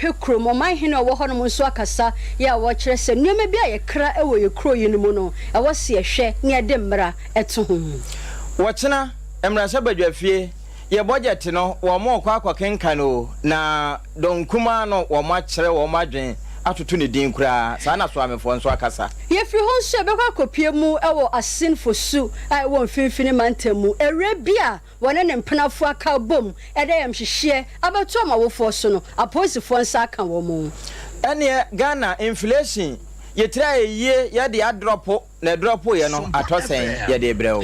hwekro mo man hene owo ho no nso akasa ya wo kire se nneema bia ye kra ewo ye kro yi no mu no ewo se ehwe ne ede mmra eto ho wo chena emra se badwafie ye budget no wo mo kwa akokenkan o na donkuma no wo ma kire wo ma dwen atoto ne din kura saa na so amefo nso akasa ye firi ho nso ebekwa kopie mu ewo asinfo su ai wo mfimfini mantamu erebia wona ne mpenafo aka bom ede yam hwehwe abeto amawofo so no aposifo nsa aka wo mu ene Ghana inflation ye tira ye de adropo na dropo ye no atosen ye de brɛo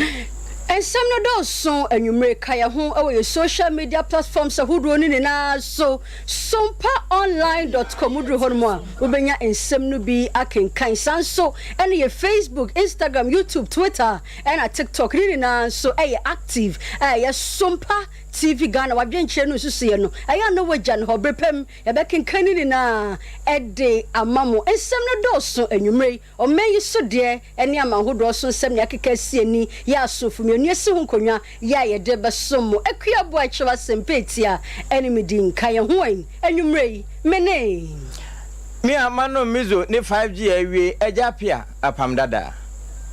and some no do so anwumre kaya ho ewo social media platforms ahudro ni na so sompaonline.com udru honmo a obenya ensem no bi akenkan sanso ene ye Facebook, Instagram, YouTube, Twitter and TikTok ni na so active ye Sompa TV Ghana wadwenche no susu no aya no wagya no hobrepem ye bekenkan ni na ede amamo ensem no do so anwumre o meyi so de ene amahudro so nsem ne akeka sieni ya asofu Nyesi hunkonya ya ye de besomo akua bo achewa sempetia enemy din kan ye hoan anwumrei mene mi amano mizo ne 5G awie ajapia apam dada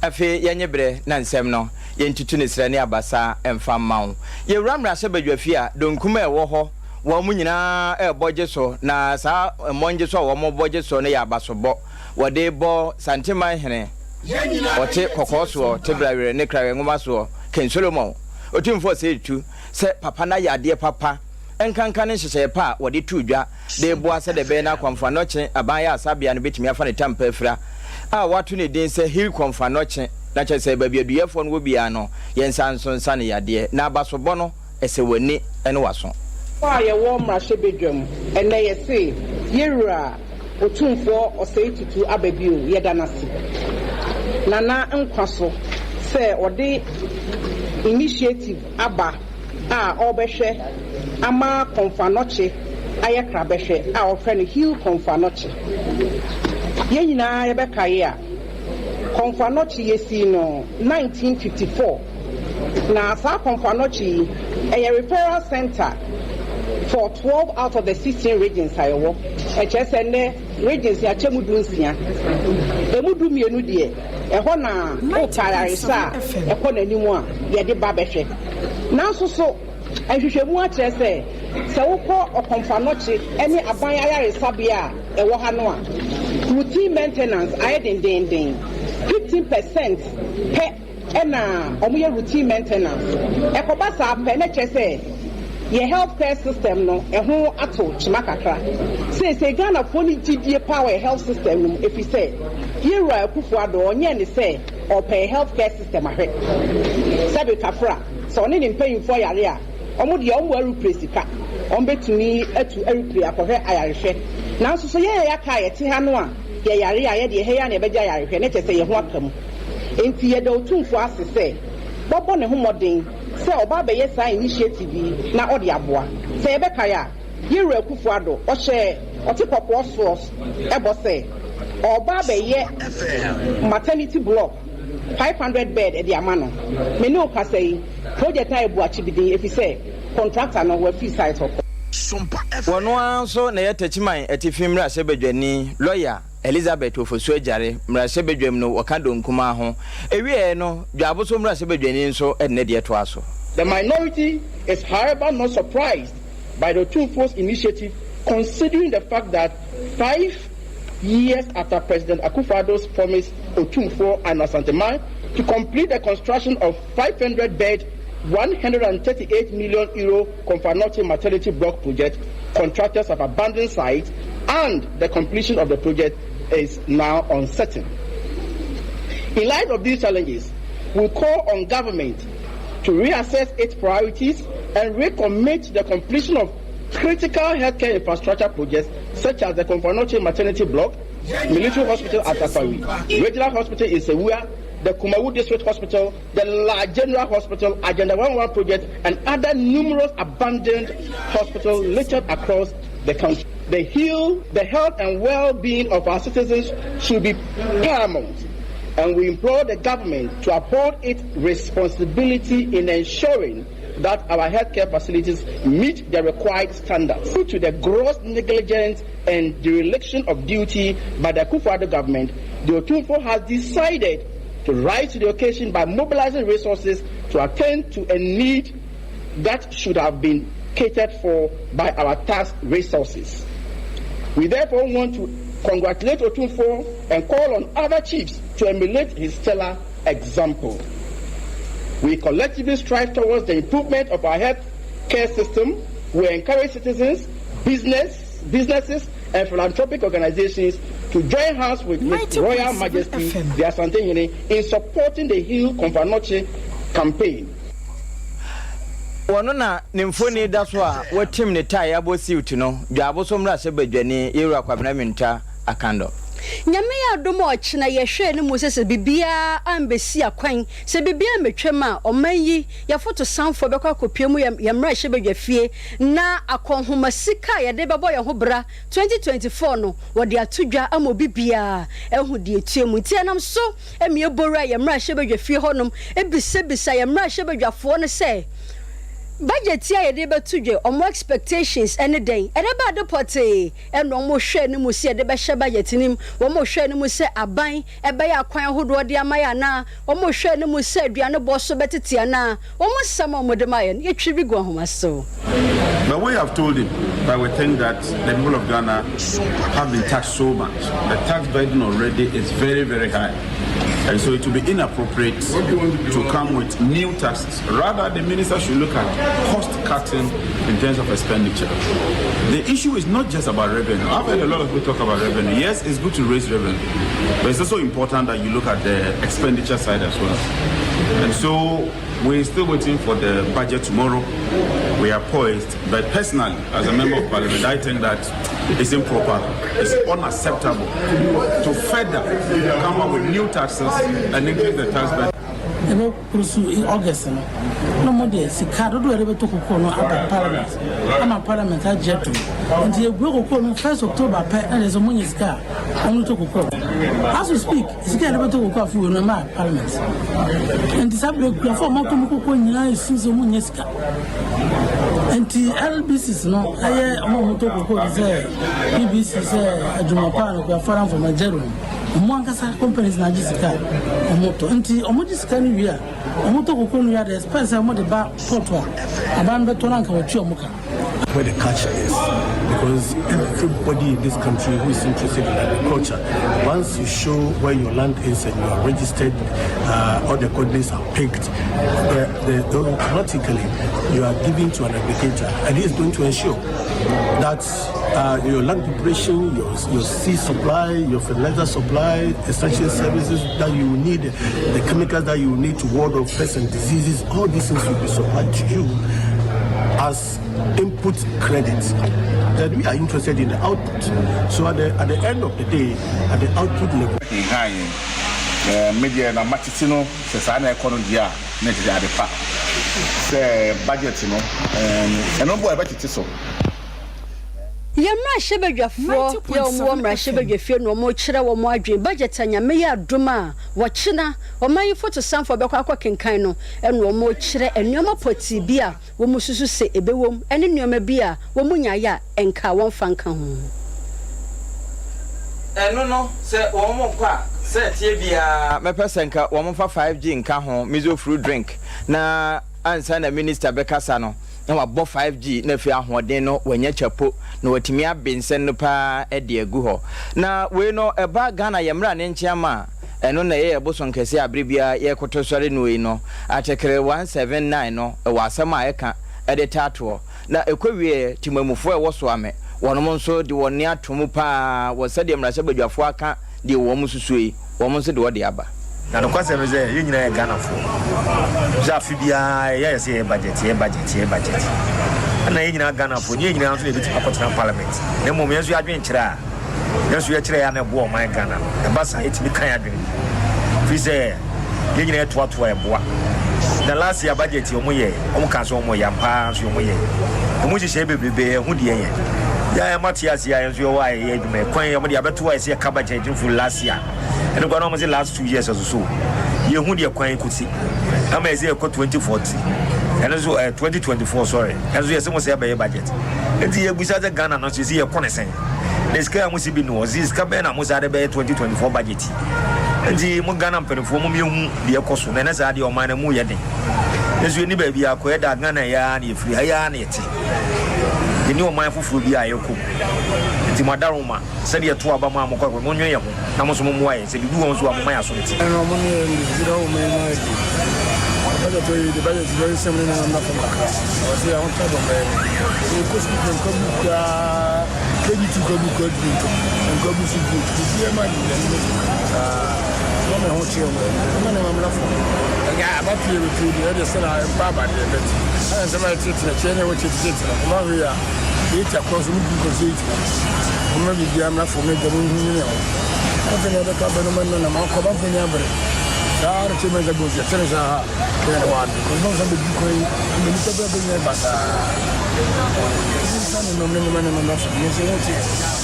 afi yenyebre na nsem no yentutu ne sra ne abasa emfa mawo ye wramra se badwafia donkuma ewo ho wo mu nyina eboje so na sa monje so wo mo boje so ne ya abasobo wo de bo santima hene ote kokoso tebrawere ne krawe ngoma so Ken Solomon otimfo se tu se papa na yade papa enkanka ne hyehye pa wode tudwa de boa se de be na kwamfa no kye aban ya asabia no betimi afa ne tampa afira a watu ne din se hil kwamfa no kye na kye se babia duyefo no bia no yensa nso nsa ne yade na abasobo no ese wani ene waso fa ye wo mrahye bedwam ene ye se yewura otumfo oseitutu ababio yedanase nana nkwaso se odi initiative aba a obehwe ama konfanoche ayekra behwe a ofre hill konfanoche ye nyina ye bekaye a konfanoche yesi no 1954 na sa konfanoche a referral center for 12 out of the 16 regions ayewo HSN regions ya chemudunsia emudu mienu de eho na otararisa eho na nimu a ye de ba behwe na so ahwehwemu a kire se wokọ okonfanoche ene aban ayarisa bia ewo ha no a routine maintenance ayedendenden 15% pe ena omuye routine maintenance ekoba sa pe na kire se ye healthcare system no eho ato chimakakra say Ghana phone GDA power health system no if you say here Akufo-Addo onye ne say or pay healthcare system ahwe sabe kafra so oni ne mpanyimfo yare a omo de omo replace ka ombetumi atu replace akọhwe ayarehwe na nso so ye yaka ye te ha no a ye yare a ye de he ya na ebeja yarehwe ne chese ye ho akam enti ye de otumfo asese bobo ne ho modern se oba be yes initiative na odi aboa se ebe kaya Yewura Akufo-Addo o she otipopo source ebo se oba be ye maternity block 500 bed e di amano me no ka say project a ebu achibidi efi se contractor no we free site of wono anso na yetachiman etifimra sebedwani lawyer Elizabeth Ofosu Ejare mrase bedwam no wakado nkuma ho ewie no dwaboso mrase bedwani nso enne de to aso. The minority is however not surprised by the Otumfo's initiative, considering the fact that 5 years after President Akufo-Addo's promise Otumfo and Asantema to complete the construction of 500-bed 138 million euro Konfanoche maternity block project, contractors have abandoned site and the completion of the project is now uncertain. In light of these challenges, we call on government to reassess its priorities and recommit the completion of critical healthcare infrastructure projects such as the Konfanoche maternity block, military hospital at Afari, regional hospital in Sewua, the Kumawu District Hospital, the La General Hospital, Agenda 11 project, and other numerous abandoned hospitals littered across the country. The health and well-being of our citizens should be paramount, and we implore the government to uphold its responsibility in ensuring that our healthcare facilities meet the required standards. Due to the gross negligence and dereliction of duty by the Akufo-Addo government, the Otumfuo has decided to rise to the occasion by mobilizing resources to attend to a need that should have been catered for by our tax resources. We therefore want to congratulate Otumfuo and call on other chiefs to emulate his stellar example. We collectively strive towards the improvement of our health care system. We encourage citizens, businesses, and philanthropic organizations to join hands with His Royal Majesty, the Asante Hene, in supporting the Heal Komfanoche campaign. Wanona nimfoni daswa wetim ne tai abosi utino dwabo somra se badwane yeru akwabena minta akando nyame ya domo ochina ye hwe ne moses bibia ambesi akwan se bibia metwema omanyi ya foto sanfo bekwa kopiemu ya mra hye badwafie na akonhoma sika ya de bebo ye ho bra 2024 no wode atodwa amo bibia ehu de etuemu ti anam so emie bora ya mra hye badwafie honom ebisebisa ya mra hye badwafo ne se budget here dey betudwe omo expectations any day edeba de pote eno omo hwe ne mu se de be hye budget nim omo hwe ne mu se aban ebe ya kwan hodo de amaya na omo hwe ne mu se aduane bo so betete na omo sama omo de maye ye twibi go homa so. But we have told him that we think that the people of Ghana have been taxed so much. The tax burden already is very, very high. And so it will be inappropriate to come with new taxes. Rather, the minister should look at cost cutting in terms of expenditure. The issue is not just about revenue. I've heard a lot of people talk about revenue. Yes, it's good to raise revenue, but it's also important that you look at the expenditure side as well. And so we're still waiting for the budget tomorrow. We are poised, but personally, as a member of parliament, I think that it's improper, it's unacceptable to further come up with new taxes and increase the tax burden. In August, no more days. Cardo do ever took a corner at Parliament. I'm a Parliament at Jetu. And the Broco 1st October, and there's a money scar. Only took a call. As we speak, it's getting to a coffee in the Parliament. And this upgrade for Mokomoko in the United States of Muneska. And the LBC, no, I am to BBC, a Jumapano, we are foreign from Nigeria. Mwangasa companies na jisika omoto nti omojisika ni wia omoto kokonu ya the expense amode ba potwa abambe tonanka otu omuka. Where the catch is, because everybody in this country who is interested in agriculture, once you show where your land is and you are registered, all the coordinates are picked, automatically you are given to an aggregator, and he is going to ensure that your land preparation, your seed supply, your fertilizer supply, essential services that you need, the chemicals that you need to ward off pests and diseases, all these things will be supplied to you as input credits. That we are interested in the output. So at the end of the day, at the output level. Media na matitino se sa na economy dia na je ade pa se budget no eno bo e ba titiso Yamra shebedwafo ye omo mra shebedwafie no omo kire wo mo adwen budget anya me ya doma wo kina o man foto sanfo bekwa akwa kenkan no eno omo kire enuoma poti bia wo mususu se ebewom ene nuoma bia wo munya ya enka won fanka ho eno no se wo mo kwa se tie bia me pesenka wo mo fa 5G nka ho mizo fruit drink na ansa na minister bekasa no na wabɔ 5G na fi ahoden no wanya chapo na watimi abensen no pa ede agu ho na we no eba Ghana yemra ne nchiama eno na ye eboson kese abribia ye kotosore no we no atekere 179 no wa asama eka ede tato na ekwawie timamufo e woso ame wono nso de woni atomu pa wo sade mrasha badwafo aka de wo mususui wo nso de wode aba na no kwase meze ye nyina ye Ghana fo ja fi bia ye se budget na ye nyina Ghana fo ye nyina nso e biti akotena parliament na mom yeso adwen kire a yeso ye kire ya na bo man Ghana e basa etimi kan adwen fi se ye nyina to e boa na last year budget omo ye omo kan so omo ya mpa so omo ye omo hihye bebebe hu de ye ya Matias ya nso yo wa ye adwuma kwan omo de abeto wa se ka budget full last year and we almost the last 2 years or so. You who the acquaint could see. I'm as 2040. And also 2024, sorry. As we are supposed to have a budget. And the Busa Ghana, not to see a connaissance. The scale must be no, this Cabana must have a 2024 budget. And the Mugana perform the cost, and as I do minor Muyadi. As you never be acquired at Ghana, if we are it. The new mindful food be a yoku. The Madaruma said you to Abama Moko, Monia, Namusumway, said you want to have my associate. The budget is very similar to the I say I want to have a because we can come to and go to good. You my yeah, about to with the other side, I'm Baba. And somebody takes a chain, which is Maria. It's across the because maybe I'm not for me. Nothing other government and I'm come up in the Dar to make a good Teresa. One because most of the people in the little bit but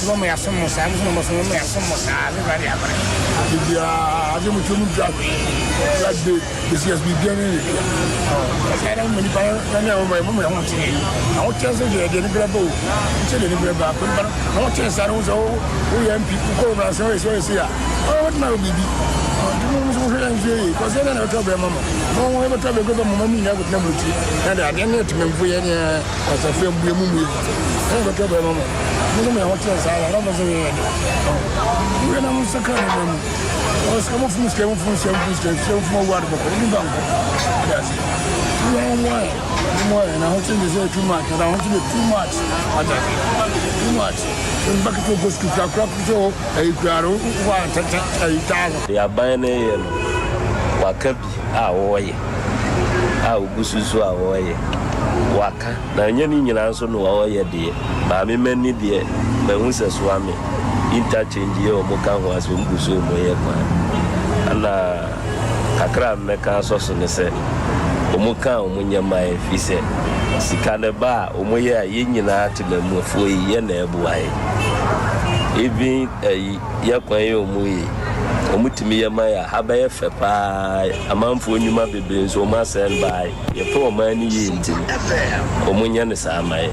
no me hacen mozamos, no me hacen mozamos, hacemos un drag de si es bien era un mini para ganar un momento a un chance de grabo se de grabo para no chance a uso o MP colaboração isso oh não bibi não vamos fazer porque não é problema não é problema mamãe minha que não muito nada nem é também foi a essa foi muito não é problema não me há chance a não fazer eu não sei como os como fomos guarda para o banco não é não tem que ser too much não tem que too much back to go to crap so aí claro aí tá e a bane wakabi a oye a ugususu a oye waka na nyani nyina so no oye de ba me mani de ma hu se so ame interchange ye o mo kan ho aso mbuso mo ye kwa ana kakra me kan so so ne se o mo kan o mo nyama e fi se sika ne ba o mo ye ye nyina atelamu afo ye na ebuae even ya kwan ye o mo ye omutimi ye maya habaye fe pa amanfo nyuma bebre so ma send by ye pe o mani ye nti omunya ne sa amaye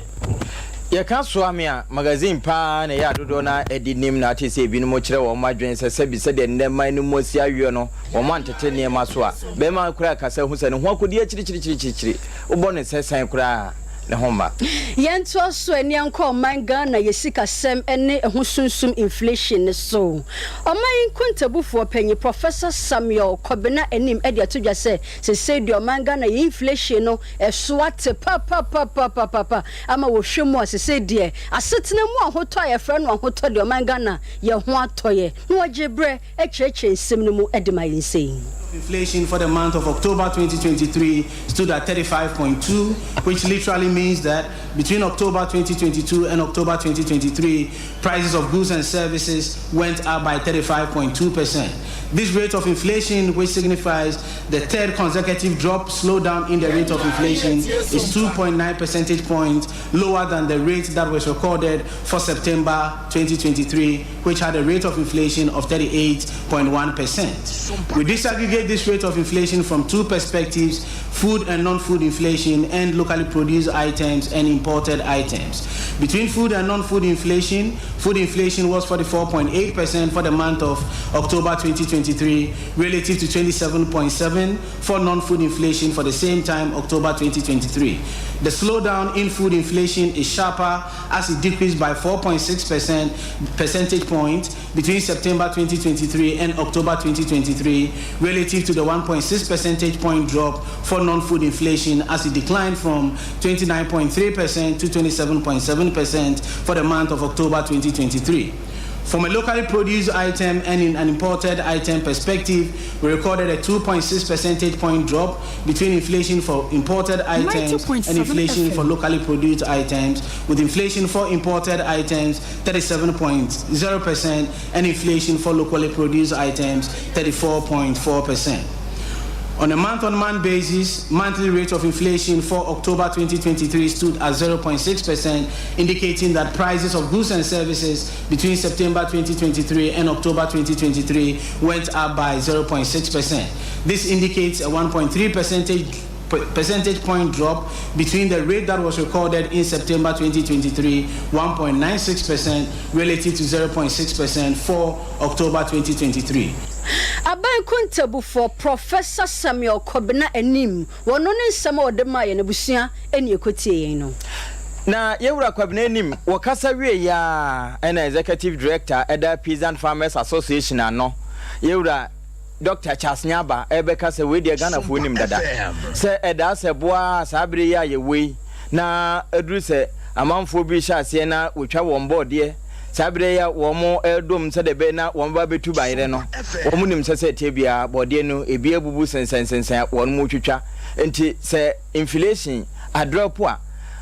ye ka so ame a magazine pa na ya dodo na edinim na ate se bi no mo kire wo madwen se bi se de nneman no mo si awie no wo man tete ne ma so a be ma kura kasa hu se ne ho akodi chiri wo ne se san kura ne homba yento so ani anko man Ghana yesika sem ene ehusunsum inflation so oman kuntabufo panyi Professor Samuel Kobena enim edi atodwa se di oman Ghana ye inflation no esoate pa ama wo hwemu asese die asetena mu ahoto aye frɛ no ahoto di oman Ghana ye ho atoye no ojebre echeche nsem no mu edima yinsen. Inflation for the month of October 2023 stood at 35.2, which literally means that between October 2022 and October 2023, prices of goods and services went up by 35.2%. This rate of inflation, which signifies the third consecutive slowdown in the rate of inflation, is 2.9 percentage points lower than the rate that was recorded for September 2023, which had a rate of inflation of 38.1%. We disaggregate this rate of inflation from two perspectives: food and non-food inflation, and locally produced items and imported items. Between food and non-food inflation, food inflation was 44.8% for the month of October 2023, relative to 27.7% for non-food inflation for the same time, October 2023. The slowdown in food inflation is sharper as it decreased by 4.6 percentage points between September 2023 and October 2023, relative to the 1.6 percentage point drop for non-food inflation as it declined from 29.3% to 27.7% for the month of October 2023. From a locally produced item and in an imported item perspective, we recorded a 2.6 percentage point drop between inflation for imported items and inflation for locally produced items, with inflation for imported items 37.0% and inflation for locally produced items 34.4%. On a month-on-month basis, monthly rate of inflation for October 2023 stood at 0.6%, indicating that prices of goods and services between September 2023 and October 2023 went up by 0.6%. This indicates a 1.3 percentage percentage point drop between the rate that was recorded in September 2023, 1.96% relative to 0.6% for October 2023. Aban Kuntabu for Professor Samuel Kobina Enim, one on some of the Maya Nebusia and Yokotieno. Na yewura kwabena nim wakasa wie ya ena executive director Eda Peasant Farmers Association ano yewura Dr. Charles Nyaba ebeka se we de Ghana fo nim dada se eda se boa sabire ya yewe na edru se amanfo bi sha se na wotwa won board ye sabire ya wo mo edom se de be na won ba betu bayire no wo mu nim se tebia board no ebi abubu sensensen won mu twitwa enti se inflation adrop a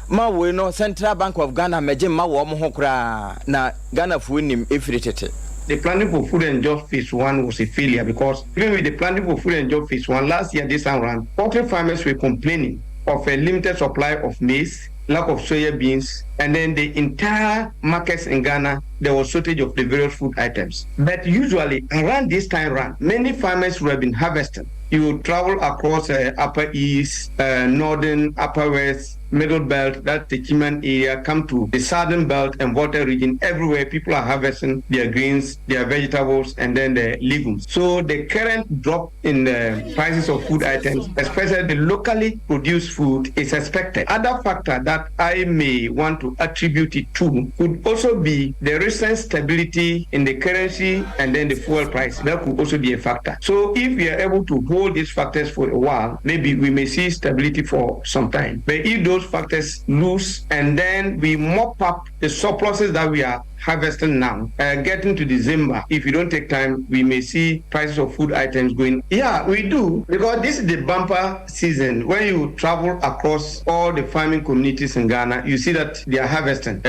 ma we no Central Bank of Ghana meje ma wo mo hokra na Ghana fu nim efritete. The planning for food and job phase 1 was a failure because even with the planning for food and job phase 1 last year this time around, poultry farmers were complaining of a limited supply of maize, lack of soya beans, and then the entire markets in Ghana, there was shortage of the various food items. But usually around this time around, many farmers would have been harvesting. You travel across Upper East, Northern, Upper West, Middle Belt, that's the Chiman area, come to the Southern Belt and Water region. Everywhere people are harvesting their greens, their vegetables, and then the legumes. So the current drop in the prices of food items, especially the locally produced food, is expected. Other factor that I may want to attribute it to could also be the recent stability in the currency and then the fuel price. That could also be a factor. So if we are able to hold these factors for a while, maybe we may see stability for some time. But if those factors lose and then we mop up the surpluses that we are harvesting now, getting to December, if you don't take time, we may see prices of food items going. Yeah, we do, because this is the bumper season. When you travel across all the farming communities in Ghana, you see that they are harvesting.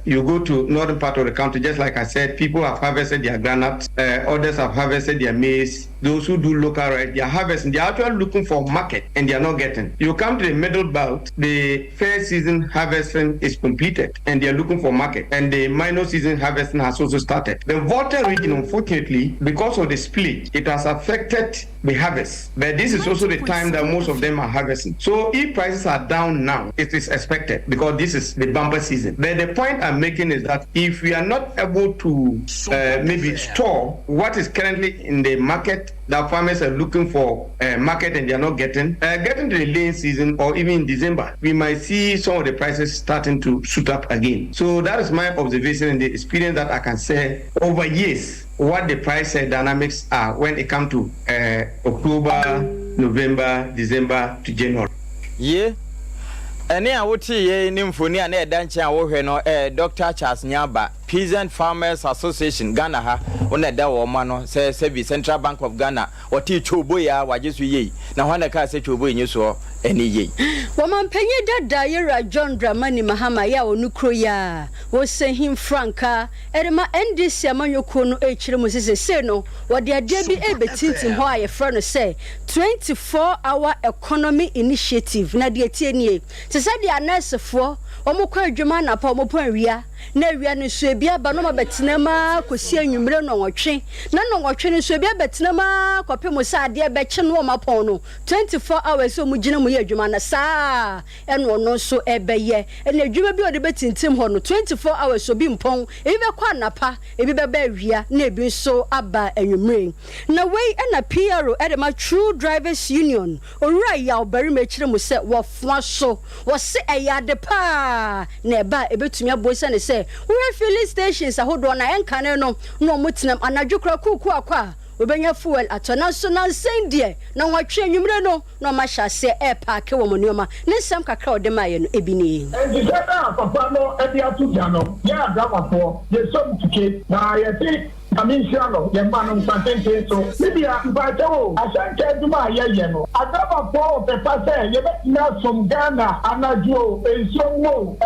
You go to northern part of the country, just like I said, people have harvested their granules, others have harvested their maize. Those who do local right, they are harvesting. They are actually looking for market and they are not getting. You come to the middle belt, the fair season harvesting is completed and they are looking for market. And the minor season harvesting has also started. The water region, unfortunately, because of the split, it has affected the harvest. But this is also the time that most of them are harvesting. So if prices are down now, it is expected because this is the bumper season. But the point I'm making is that if we are not able to maybe store what is currently in the market, that farmers are looking for market and they are not getting to the laying season or even in December, we might see some of the prices starting to shoot up again. So that is my observation and the experience that I can say over years what the price dynamics are when it comes to October, November, December to January. Yeah. Ene a wote ye ni mfoni a na edanche a wo hwe no Dr. Charles Nyaba Peasant Farmers Association Ghana ha wona da wo ma no se bi Central Bank of Ghana wote chobo ya wajesu ye na hwana ka se chobo yin so eni ye wo man penye dada yera John Dramani Mahama ya onukro ya wo se him franka erema NDC amanyoko no echire mo se no wo de ade bi ebetintim ho aye fra no se 24-hour economy initiative na de tie nie se se de anesefo omukwa adwuma na pa omopon wia na wia no so ebia ba no ma betinama kosi anwumre no nwotwe na no nwotwe no so ebia betinama kopem sa ade be che no ma pon no 24 hours so mu gina mu ye adwuma na saa eno no so ebeye na adwuma bi ode betintim ho no 24 hours so bi mpon ebi be kwa napa ebi be ba wia na ebi so aba anwumre na wei na PRO edema True Drivers Union owura ya obari me kire mu se wo fwa so wo se eyade pa na eba ebetumi abosa ne se we filling stations ahodo na enkane no no mutinam anadwukra kuku akwa obenya fuel atona so na sendie na nwatwe nwumre no no ma hyase park wo monoma ne sam kakra ode maye no ebini and the papa no e dia tu dia no ya drama for ye so tike na ye ti Amisano, Yamano Santente, so Libya, Bato, Asante Duma, Yeno, Adama for the Pase, Yabet from Ghana, Anajo, and Somo,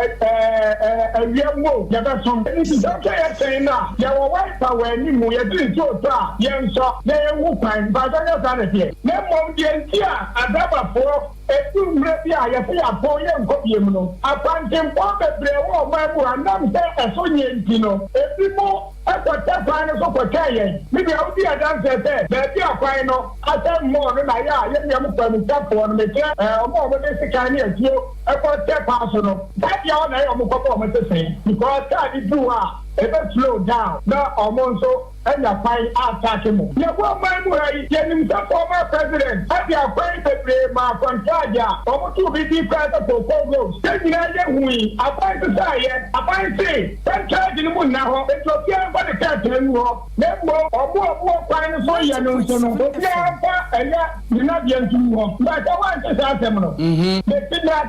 Yamo, Yabason, this is okay, saying now, your wife are when you are doing so far, young so, they will find, but I don't know here. Nemo, Yentia, Adama for. Etu mrepi a yefi apoye nkopiem no apantempo bebre wo mamu anam se esonye ntino ebi mo eko te kwan so ko kayen me be o bi adam se be akwan no ata mo no na ya ye me mo kwam tapo no me ke o mo be sika ni atio eko te pa so no that ya na yo mo ko mo te say because that is do ebe slow down na omonso enya fine attack him ye go man mu hai ye nim ta former president abi akwai pepe ma kontaja omo tu bi di press to go say ni ye hui abai to say ye abai say ten charge ni mu na ho ethiopia ba de ka tenu ho me mo omo kwan so ye no so no ethiopia fa eya ni na bi ntu ho ba ta wan se sa sem no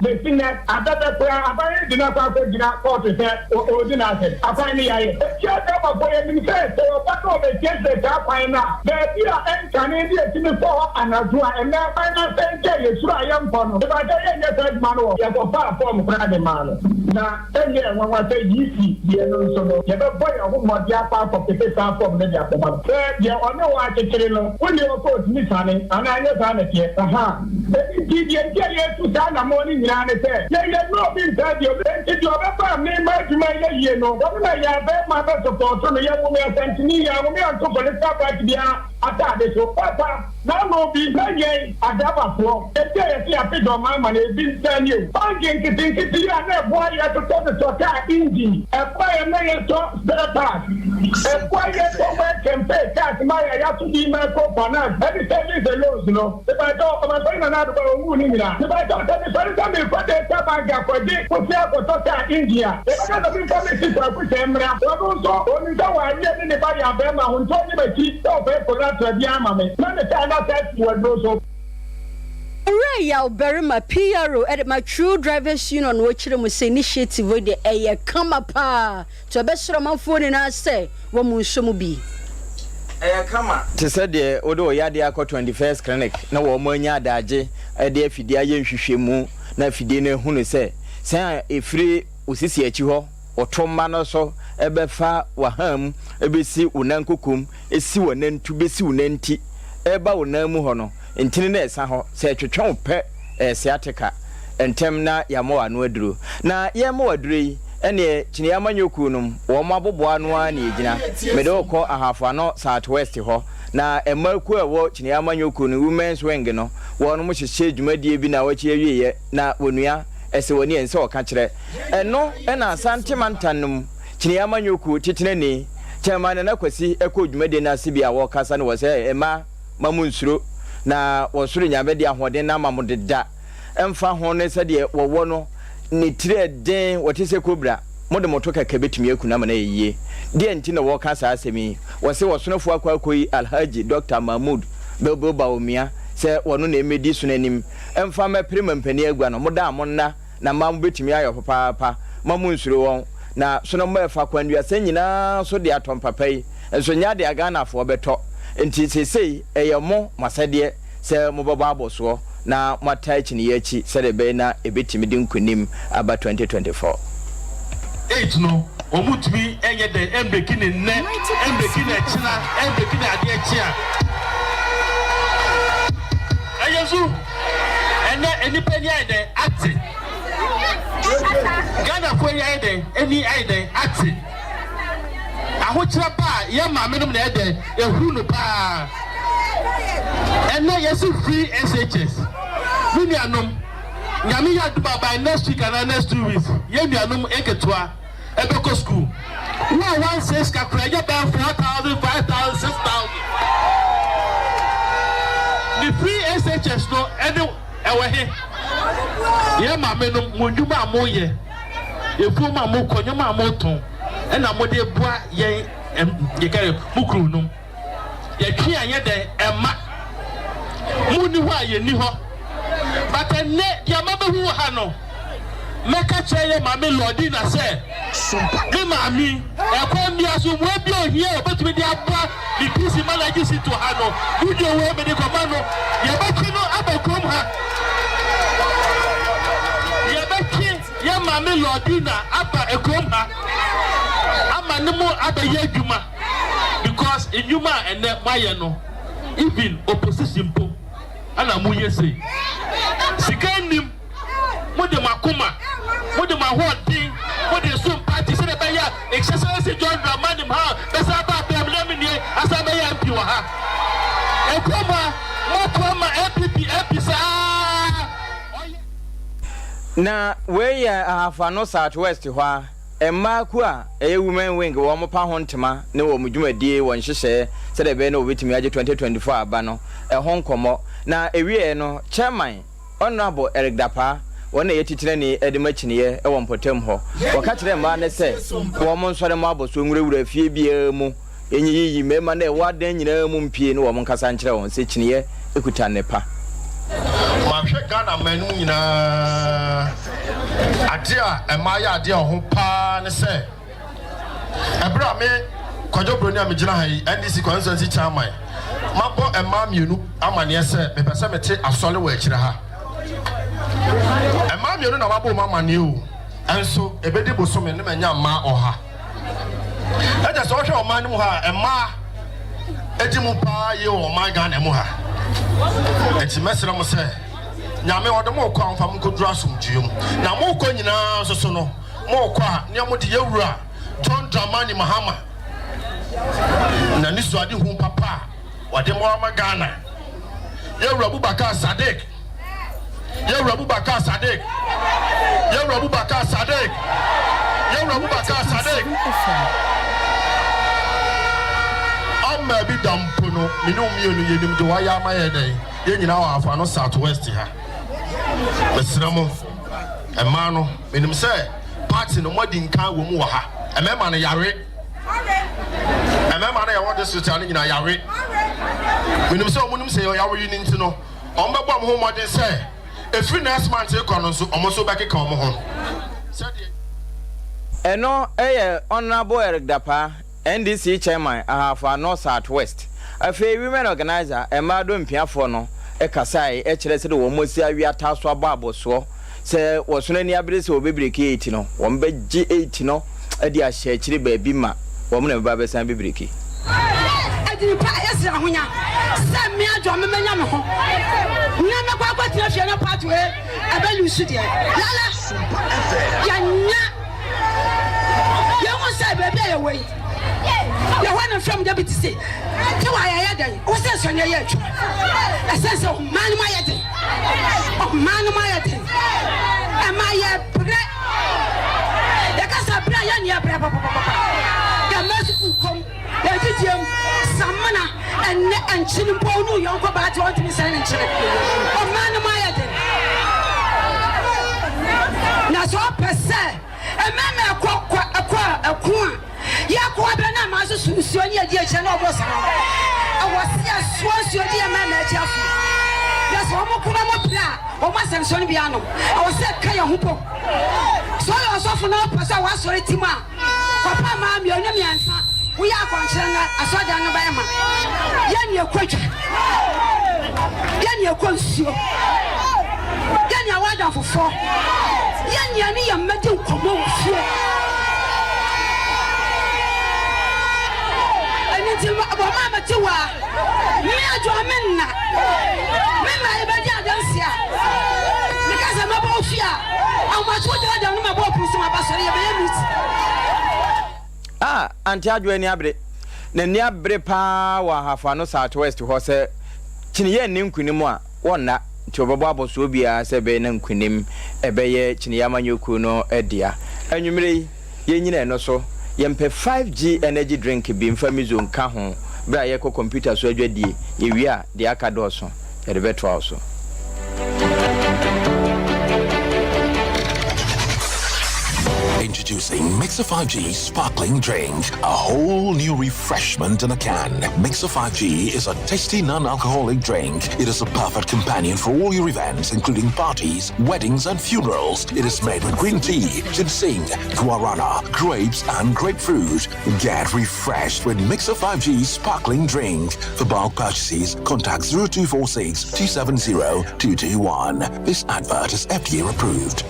the finna adada kwa abai di na kwa ko gina court say o di na say abai ni ya ye ethiopia ba ko ye ni say so ba the case that Pina, the and Canadian Timothy and Azua, and now Pina Saint Yesu, I am for no. If I tell you that man, you have a far from Friday man. Now, 10 years when I say GC, you know, so you have a boy of whom you are part of the case from the Japan. You are no one to tell you when you are called Miss Honey, and I know that here. Did you tell you to stand a morning and say, you have not been said you if you have a family, you know, what I have my best support from the young woman sent me. Me and to political party ata so papa na no bi nanye adaba fo e dey a bit of my money bi tell you banking kitin ya na boy ya to ta engine e kwa na ye to spare part e kwa ye to we campaign card ma ya to di ma ko finance e dey tell you the loans no e ba to ma so na do ba ngu ni mira e ba to tell me so me for the ta bank for di ko fi ko to ta India e ba to bi for me si for ku semra o so oni da wa ye ni ba ya be ma hun to ni be ti to be ko la tra bi ama me na me ta na test word so Ray Alberima PRO at my True Drivers Union which was initiative with the air come up to a best roman phone and I say what musumu be come on to say the odo ya de akọ 21st clinic na wo mo nya adaje e de afidi aye nhwehwemu na afidi ne hunu se efiri osisi achi ho otomma no so ebefa waham ebesi unankokum esi wonantu besi unanti eba wonamu ho no ntini na esa ho se twetwon pe siatica entem na yamo anu aduro na yamo aduro yi ene kini amanyoku num wo mabobo anu an egina mede okọ ahafo no southwest ho na emaku ewo kini amanyoku no women's wing no wo no mo hyehye dwumadie bi na wachi awieye na wonua ese woni ense oka kire eno ena asante mantanum kini amanyoku titenani chairman na kwasi ekọ dwumadie na sibia wo kasa no wo se ema mamunsuro na wosoro nyamede ahoden na mamodeda emfa ho ne se de wowo no ne tire den wotese kobra mode moto kaka betumi akuna mana yiye de enti na wo kasa asemi wo se wosonofo akwakoyi Alhaji Dr. Mahmoud Bebo Baomia se wono na emedi sunanim emfa maprim mpani agua no moda amonna na mam betumi ayo papa mamunsuro won na sono mfa kwandua se nyina so de atom papai enso nya de agana fo beto enti sesei eyemo masade se mobabo aboso na matai chini yachi se de be na ebetimi din kunim aba 2024 8 no omutumi enye de embeki ne nne embeki na china embeki na ade chia ayesu eni peni ade acti Ghana for ade eni ade acti ahochira ba ye ma menum na ede ehuru no pa ene yesu free SHS mini anom nyame ya do by next week and next 2 weeks ye nuanom eketoa ebeko school no one says ka kra ye ba 4,000 5,000 6,000 the free SHS no ene ewe he ye ma menum modwuma amoye efu ma mo konyoma amoton ena mode bua ye kare mukru num ye twi anye de ema muni ho aye ni ho but ne ya mabehu ha no meka cheye ma me lodi na se me mami e kwa mi aso mo bi ohie obetumi de abua the PC manager sit to ha no video we me de koma no ye beti no abekom ha ye beti ye ma me lodi na aba ekom ha amanimo abaye adwuma because enwuma ene maye no even opposition po ana mu yesi sikanim mode makoma mode mahodi mode Sompa ti se be ya exercise John Dramani ha besa Na we ya afano Southwest hwa emma ku a women wing wo mo pa ho ntema ne wo mo dwumadie won hyehye se de be na obetimi age 2024 aba no ho nkomo na ewie no chairman honorable Eric Dapa wona yetitire ni edimachiniye wo mpotem ho waka kire mba ne se wo mo nsore mo aboso nwurawura fie bia mu enyiyi mema na wadan nyina mu mpie ne wo mo nkasa nkire won se chiniye ekuta nepa mahwe Ghana manu nyina adia emaya adia ho pa ne se ebra me kwajo broni amegina ha yi NDC constituency chairman mabo emma mienu amane se me pese mete asole wa akire ha emma mienu na mabo mamane o enso ebedi bosome ne manya ma oha eja so hwe o man mu ha emma edi mu pa ye o man Ghana mu ha enti mesra mo se nyame odemo kwa mfa mkodura asomdwum na mo ko nyina soso no mo kwa ne mo de yewura John Dramani Mahama na ni so ade hu papa wade mo ama Ghana yewura Abubakar Sadiq yewura Abubakar Sadiq yewura Abubakar Sadiq yewura Abubakar Sadiq amma bi dampono minum mienu yenim de waya ama yeden ye nyina wa afa no Southwest ha besramo emma no menim se party no modi nkan wo mu wa ha emema no yare emema no ya wode so tane nyina yare menim se omunum se yare yi nti no ombebo mo ho modi se efri next month e kono so omoso beke kan mo ho eno honorable Eric Dapa NDC chairman ahafa North Southwest afi women organizer emma do mpiafo no ekasai kire se de wo mosi awia taso ababoso se wo so nani abire se obebireki 8 no wo mbegi 8 no ade a hye kire ba bi ma wo mo na ba besan bebireki adini pa yesra honya se me adwo me menya me ho nya me kwa kwa tia hye na pathway abelu su de lala ya nya ya mo se bebe ya we ya wana from deputy say ti wa ya den o se so nya ya atwa ese so man ma ya den o man ma ya den e ma ya bre ya ka sa bre ya ni bre papa ya mesu kom ya titiem samana enne anchini mpo nu yonko ba ti wonti mi san nchire o man ma ya den na so pese e me me kwa ya kwa be na ma so susuo ni adi eche na obo san awose ya suo di ma na eche afu ya so mo kuma mo bra o ma san so ni bia no awose ka ya hupo so ya so fu na pasa wa so retima papa ma mi onye mi ansa wo ya akwankyere na asoda no ba ma ya ni ekwadwa ya ni ekwansuo ya ni awada fofo ya ni ani ya mmedi nkomo ofie mama tiwa mi ajo menna mema ibadi adansia because am about fear and what would I do no about pusi ma basori e be meet anti ajo ani abre na ni abre pa wa hafa no Southwest ho se chiniye ni nkunim a wonna nti obebo aboso bia se be na nkunim ebe ye chiniye amanyoku no edia anwumire ye nyina eno so yempe 5G energy drink bi mfamizo nka ho bra ye ko computer so adwadie ye wi a de aka do so ye de beto also. Introducing Mixer 5G Sparkling Drink, a whole new refreshment in a can. Mixer 5G is a tasty non-alcoholic drink. It is a perfect companion for all your events, including parties, weddings, and funerals. It is made with green tea, ginseng, guarana, grapes, and grapefruit. Get refreshed with Mixer 5G Sparkling Drink. For bulk purchases, contact 0246 270 221. This advert is FDA approved.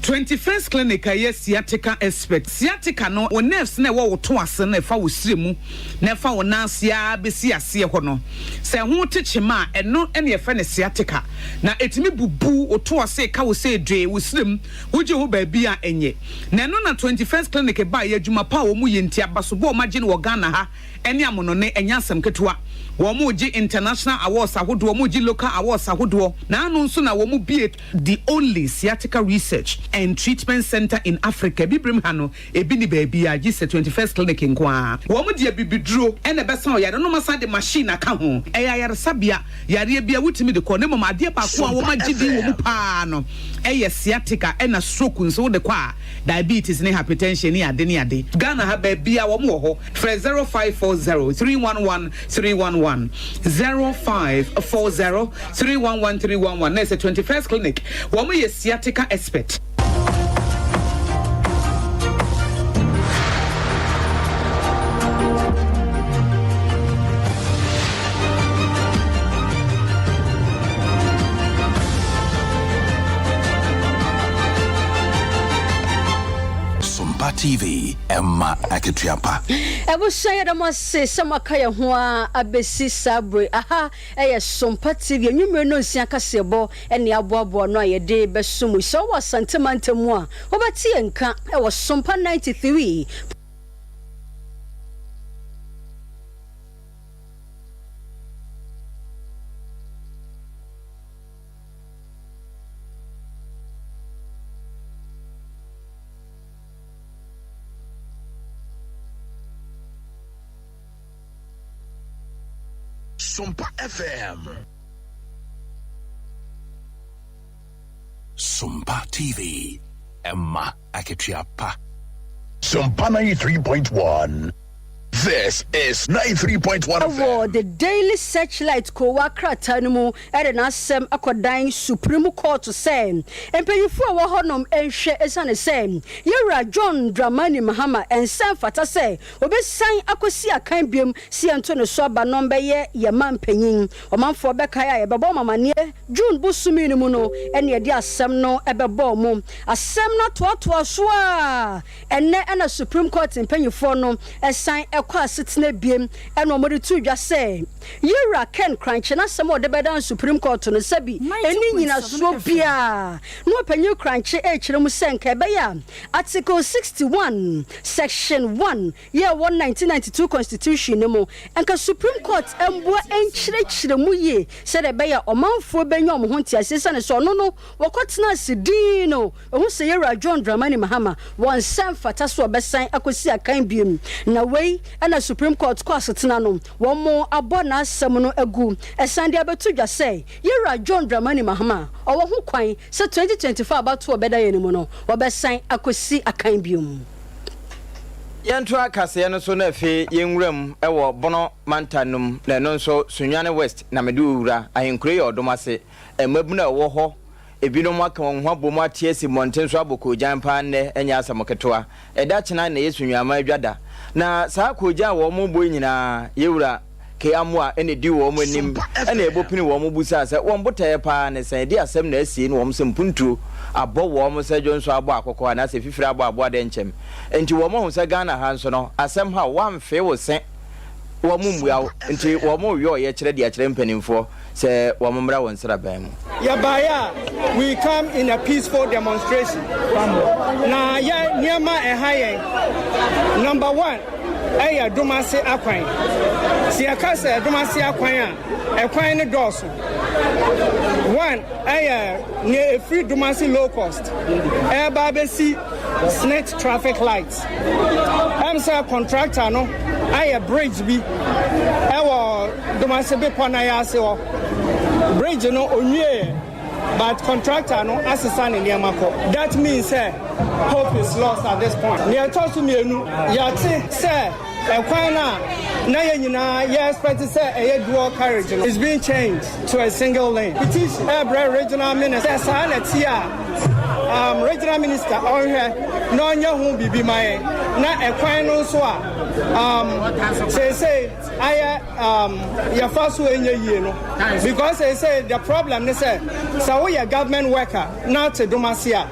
21st clinic yes sciatica expert sciatica no o nerves na wo to ase na fa wo siremu na fa wo nansia besi ase ho no se ho techema eno ene fa ne sciatica na etimi bubu o to ase ka wo se dwe wo sirem wo je ho ba bia enye na no na 21st clinic ba ye adwuma pa wo mu ye ntia baso bo ma je no Ghana ha ene amono ne enya asem ketewa wo mu ji international awards ahodo wo mu ji local awards ahodo na anu nso na wo mu be the only sciatica research and treatment center in Africa bibrim ha no ebi ni ba bia ji se 21st clinic nkwa wo mu de bibiduro ene besa o yare no masa de machine aka ho eya yare sabia yare bia wutimi de ko ne mama de pa ko a wo ma ji di wo mu pa no eye sciatica ena stroke nso de kwa diabetes ne hypertension ne ade ne ade Ghana ha ba bia wo mu ho 0540 311 311 0540 311 311 na 21st clinic wo mu ye sciatica expert. TV Emma Akitiapa. I will say that must say some akaya hua abesi sabre aha Sompa TV you no siaka sebo and the abo no ye de besumu so was sentiment moi obati enka e was Sompa 93. Sompa FM. Sompa TV. Emma Akitiapa. Sompa 93.1. This is 93.1 FM. The Daily Searchlight ko wakra tanumu ere na asem akodan Supreme Court say empanyifo a wo honom enhwe esane say Yewra John Dramani Mahama ensan fata say obesan akosi akan biem si anto ne so aba no be ye man panyin omanfo be kai a bebo mamane June busumi ni mu no ene de asem no ebebo mo asem no toa so a enne na Supreme Court empanyifo no esan kwa sitne biem eno mo de tu dwa say Yewra Ken Crunch na sem de bedan Supreme Court no sabi eni nyina so bia no panyin Crunch e kirem senka be ya Article 61 Section 1 year 1992 Constitution no mo enka Supreme Court embo enchire mu ye se de be ya omanfo benya omo ho ntiasesa ne so no wokotena sidino ohu se Yewra John Dramani Mahama won sem fata so obesan akosi akan biem na wei na Supreme Court ko asetena no wo mo abona asem no agu esande abetu dwa say Yewra John Dramani Mahama owo ho kwan se 2024 abato obeda ye no no obesan akosi akan biom yentu akase no so na afi yenwuram ewo bono mantanum na no so Sunwane West na medura ahenkure ye odomase emabuna ewo ho ebinom aka won ho abomu atiesi monten so aboko jampa ne enya asamoketoa eda chena na Yesu Nywama adwada na saa koja wo mo boy nyina Yewra ke amwa ene di wo mo nim ene ebopini wo mo busa se won botaye pa ne san di asem na asie ne wo mo sempuntu abo wo mo se jonso abo akoko na se fifiri abo de nchem enti wo mo hu se Ghana ha nso no asem ha wamfe wo se wo mo mmua enti wo mo yo ye kire de akire mpanimfo se wo mo mra won sra ban mu Yabaya, we come in a peaceful demonstration. Na ya niama ehaye. Number 1, eya dumase akwan. Si akase dumase akwan a ekwan ne doso. 1, eya ne free dumase low cost. Eya babesi snake traffic lights. Amsa contractor no eya bridge bi. Ewa dumase be pona ya se wo. Bridge no onye but contractor no assistant in Yamako. That means hope is lost at this point. Near talk to me yati say ekwana na yenyina ye expect say a dual carriage is being changed to a single lane. It is every regional minister regional minister on here no nya hu bibi mai na ekwan no so a say your first way no because they say the problem they say so we a government worker now to Domasia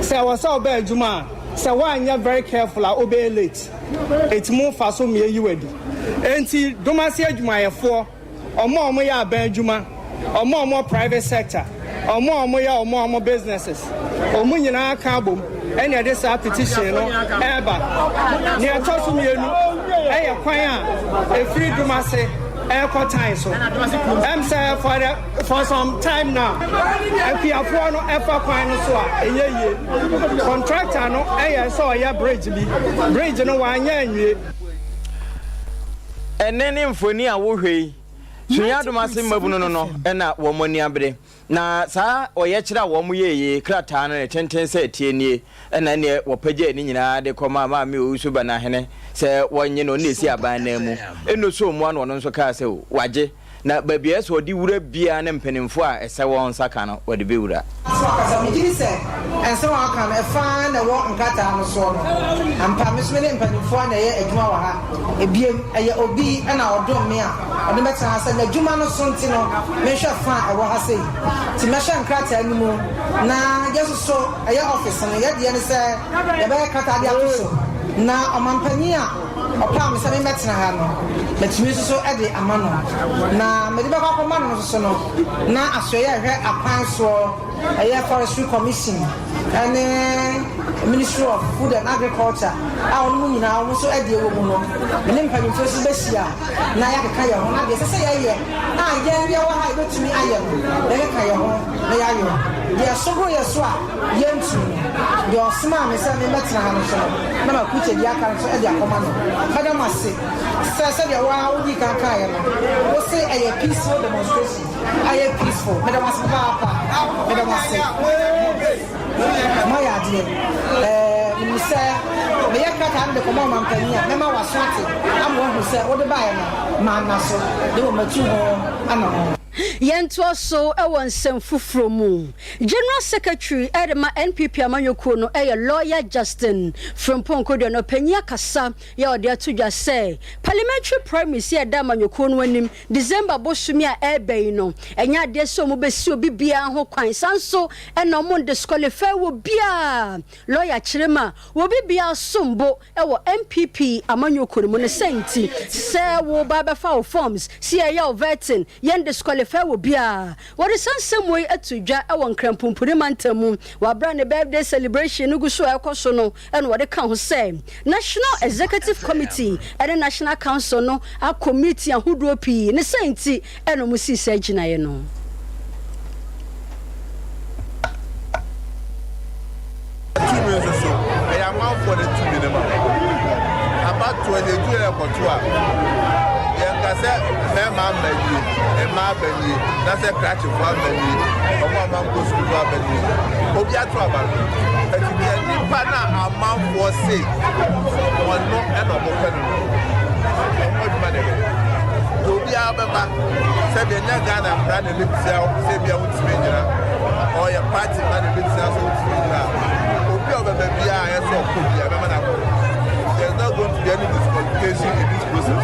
Say was so bad Juma. Say one you're very careful, I'll obey late. It's more fast so me you ready. Enti domasi Juma for or more ya ben Juma or more private sector or more businesses. Or munyina carbon any of this petition no ever. Near talk to me a free domasi airport time so I'm saying for some time now and we have no effort so contractor no so bridge no one year and then infoni a wo hwei sunya domase mabuno no na wo moni abre na saa oye kira wo mu yeye krata no tenten se tienie na ne wo pagye ni nyina de koma ma me osu bana hene se wonye no ne si aban na mu eno so mu ano no nso ka se waje na babia so di wura bia na mpanimfo a ese won saka no wode be wura so me gidi se ense won aka na fa na wo nkata no so no ampa mesme ne mpanimfo na ye adwuma wa ha ebiem eye obi na odom me a ode meta ha se na adwuma no so nti no me hwe fa e wo ha sei ti me hwe nkata ni mu na yeso so eye office no ye de ne se ye be kata de ato so na omampani a opa me se me metena ha no metumi so ede amano na me de ba kwa ma no so no na asoye hwe apan so eye forestry commission and Ministry of Food and Agriculture a onu nyina onu so ede wo mu no me mpanyimfo so besia na ya ka ya ho na de se ye ye a ye bia wa ha betumi aye no de ka ya ho na ya yo de so go ye so a ye ntu de osma me se me metena ha no so na ma ku che dia kan so ede akoma no kada mase se de wa odi ka ka ya no wo se aye peaceful demonstration aye peaceful me da mase papa me da mase my idea me say me yakata am de komo mampania me ma wasate am won say wo de bae na ma na so de wo matu ho ana ho Yento so ewan sem fufuro mu General Secretary Edema NPP amanyoko no lawyer Justin from Ponkodo no penya kasa ya ode atudwa say parliamentary primacy da amanyoko no anim December bosumi a ebei no enya de so mo besi obi bia ho kwan sanso ena mo disqualify wo bia lawyer Chirema wo bia sombo ewo NPP amanyoko no ne senti say wo baba fa forms see ya vetting yen disqualify wo bia what is some way atudwa e won krampumpure mantamu wa brand birthday celebration nugu so ekoso no and what they can say National Executive Committee and the National Council no a committee ahudo pi ne senti eno musi se ginaye no for the 2 minimum about 22 say me ma bani e ma bani na say crash for bani o mo ma go school for bani obi atu abalo e ti bi ni pa na amount for say won no e no mo pe no o mo de obi abeba say be nya Ghana bra na le bisia say bia wo ti me nyina o ya party na le bisia so ti me nyina obi obeba bia e so ko bia be ma na there's not going to be any disqualification in this process.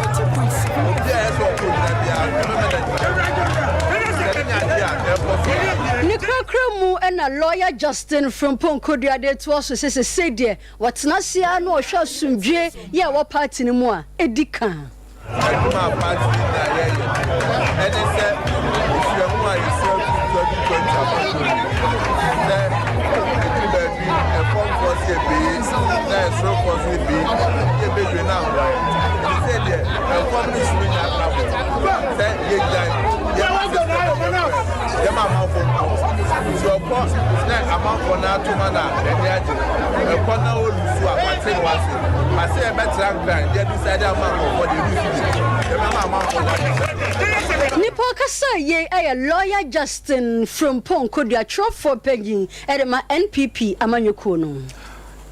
Nikrakramu and a lawyer Justin from Ponkodia de to also say dear what's Nasia no shall soon jay ya what party no more edika. Nipo kasa ye a lawyer Justin from Ponkodia Trop for pegging at my NPP amanyoko no.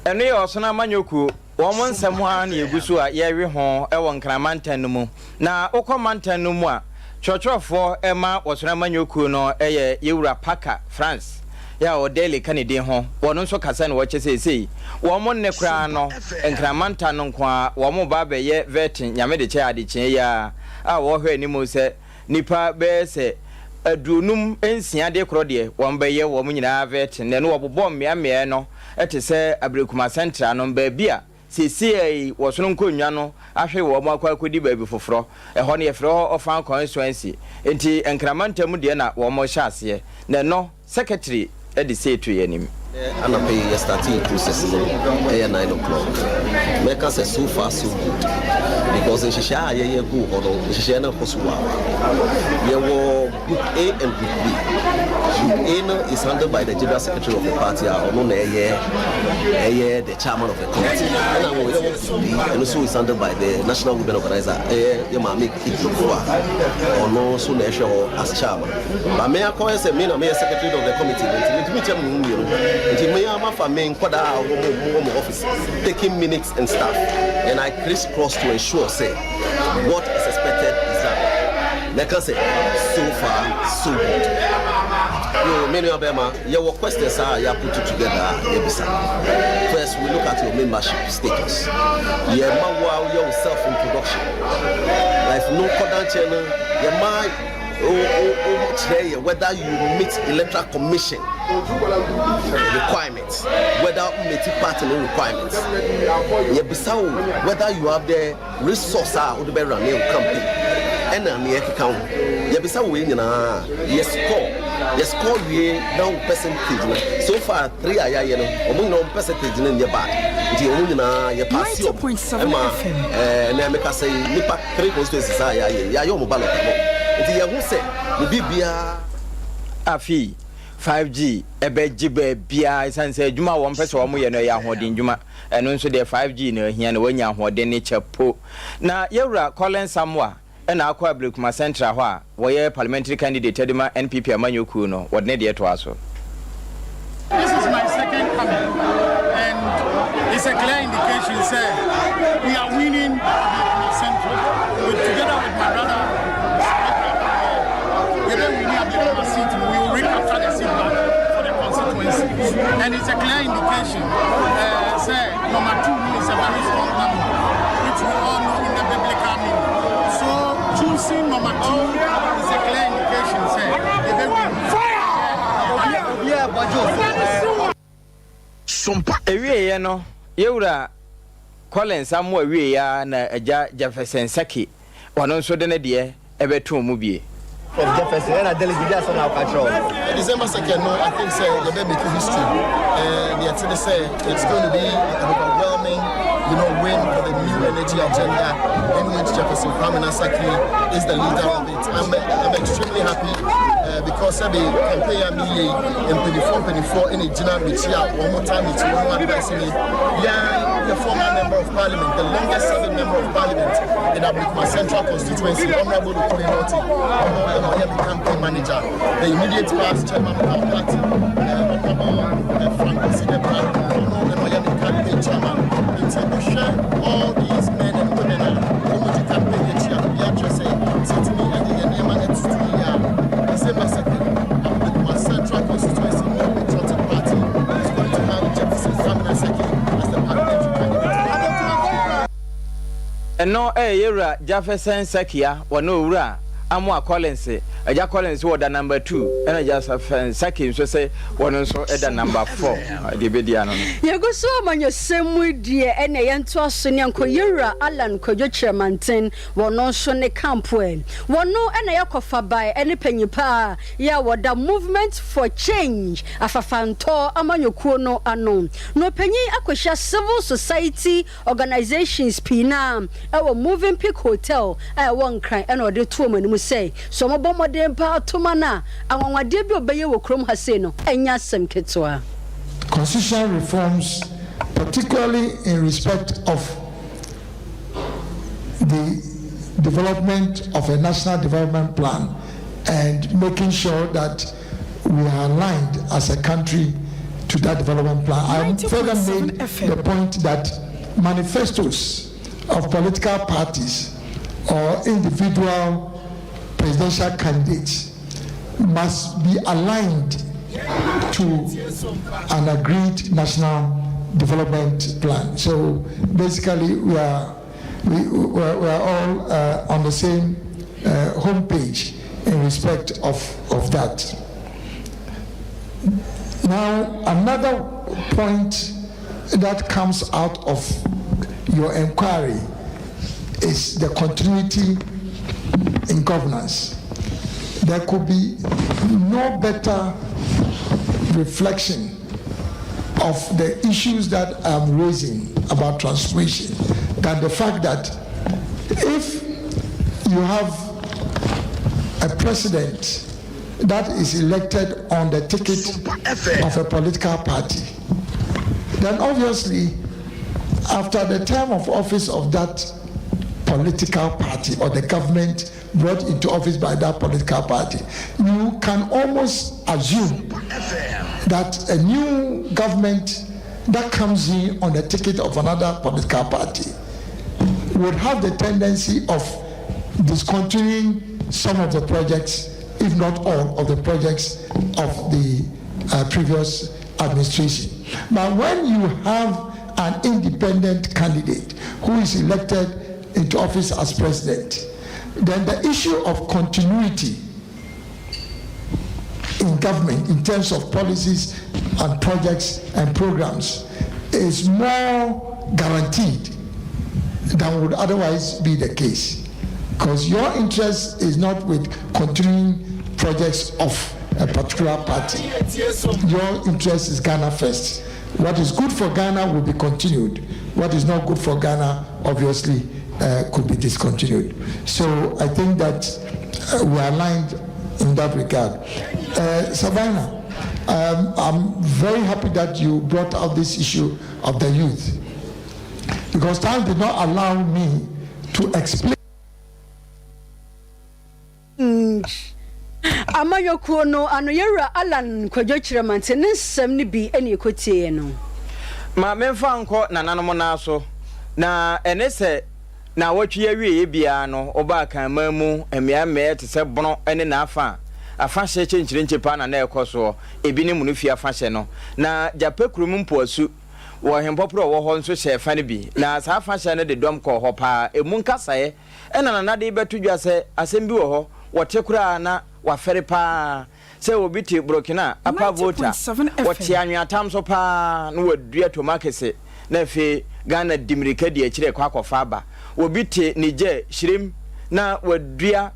Ene yo so na amanyoko wo mo nsem ha na yegusu a ye we ho e won kramantan no mu na okomantan no mu a chochofo ema wosona amanyoko no eye yewura paka France ya o daily kanede ho wono nso kasa na wo chesesei wo mo ne kra no enkramantan no kwa wo mo ba be ye vetin nyame de che ade che ya a wo hwe ni mo se nipa be se adunum ensia de kro de won beye wo mu nyina vet ne no obobọ mmea no ete se abrekuma central no ba bia sisi wo so nkonnwa no ahwe wo mu akodi ba bi foforo ho ne yefro ofan constituency enti enkramantam de na wo mo hya ase ne no secretary edi say to yanim and I pay starting process at 9 o'clock. Make us so far so good because in Shisha, you go or Shisha Hosua. You were Group A and Group B. Group A is handled by the General Secretary of the party, or no, the chairman of the committee. And I will and also is handled by the National Women Organizer, Yamami Ikua, or no, so national as chairman. But may I call as a secretary of the committee? Office, taking minutes and stuff, and I crisscross to ensure, say, what is expected is done. Like I say, so far, so good. Many of them are your questions are you put it together. First, we look at your membership status. Your self-introduction. Like no cordon channel, whether you meet electoral commission requirements, whether you meet party requirements, whether you have the resource or the better campaign, and yes, call we now percentage. So far, 3 no percentage in your back. You pass your point 7 FM. And I make us say, Nipa 3 constituencies. Afi 5G ebejibe bia isanse djuma wo mpese wo ye no ya hoden djuma eno nso de 5G no hia no wanya hoden ne chepo na yewura Colin Samwa na akwa Abrekuma Central ho a wo ye parliamentary candidate edema NPP amanyoku no wodne de to aso. This is my second coming and it's a clear indication say we are winning Abrekuma Central together with my brother. And it's a clear indication. Say, number 2 is a very strong number, which we all know in the biblical meaning. So, choosing number 2 is a clear indication. Say, Sompa. Ewie no, yewura Colin Samuel ewie ya na eja Jefferson Saki. Ono nso de ne de ebeto mu bie. Jefferson and delegate on our control. December 2nd, no, I think say you're making history. And yet to say it's going to be an overwhelming, win for the new energy agenda. In which Jefferson Saki is the leader of it. I'm extremely happy because the campaign in 24 in a general which one more time it's one advising the former member of parliament, the longest serving member of parliament in Abrekuma Central constituency, Honorable Okorinoti. I am the campaign manager, the immediate past chairman of our party, Frank President, and I am the campaign chairman. It's a share all these men and women who want to campaign the chair of the addressing. So to me, I think the name and it's December 2nd, Abrekuma Central constituency, the Patriotic Party is going to have Jefferson Saki as the parliamentary candidate. And no, yewura Jefferson Sakia, wano ura. Amwa Collins, Aja Collins was the number 2, and I just have Saki, so say one so at the number 4. The Bediano. You go so man, your same with dear, and a young Twasunian Koyura, Alan Koyo Chairmanton, one no Shone Campwell. One no and a yakofa by any penny pa, ya what the movement for change, a fanto among your corno unknown. No penny Aquasha civil society organizations, Pinam, our moving pick hotel, I won't cry, and or the 2 men. Say so mo bomo dem pa to mana awawade bi obeye wo krom hase no enya sem ketwa. Constitutional reforms, particularly in respect of the development of a national development plan and making sure that we are aligned as a country to that development plan. I further made the point that manifestos of political parties or individual presidential candidates must be aligned to an agreed national development plan. So basically, we are all on the same homepage in respect of that. Now, another point that comes out of your inquiry is the continuity in governance. There could be no better reflection of the issues that I'm raising about transformation than the fact that if you have a president that is elected on the ticket of a political party, then obviously after the term of office of that political party or the government brought into office by that political party, you can almost assume that a new government that comes in on the ticket of another political party would have the tendency of discontinuing some of the projects, if not all of the projects of the previous administration. But when you have an independent candidate who is elected into office as president, then the issue of continuity in government in terms of policies and projects and programs is more guaranteed than would otherwise be the case, because your interest is not with continuing projects of a particular party. Your interest is Ghana first. What is good for Ghana will be continued. What is not good for Ghana obviously could be discontinued. So I think that we are aligned in that regard. Savannah, I'm very happy that you brought out this issue of the youth, because time did not allow me to explain. Amayoku no anoyera Alan Kwajochira maintenance ni bi eni ekotie no. Ma memfa nko nananom na so na enese na wotwe awie bia no oba kan mamu emiame te se bono ene na afa hye chenchire pa na ekoso ebi ni munu fi afa hye no na jape kurum mpoasu wo hempopro wo ho nso hye fa ne bi na sa afa hye ne de dom ko ho pa emu nkasae ena na de betudwa se asem bi wo ho wote kura na wafere pa se obi ti Burkina apa vota wote anwatam so pa no wadua to makese na fe Ghana dimirika di akire kwa kofa aba obi ti Niger shirim na wadua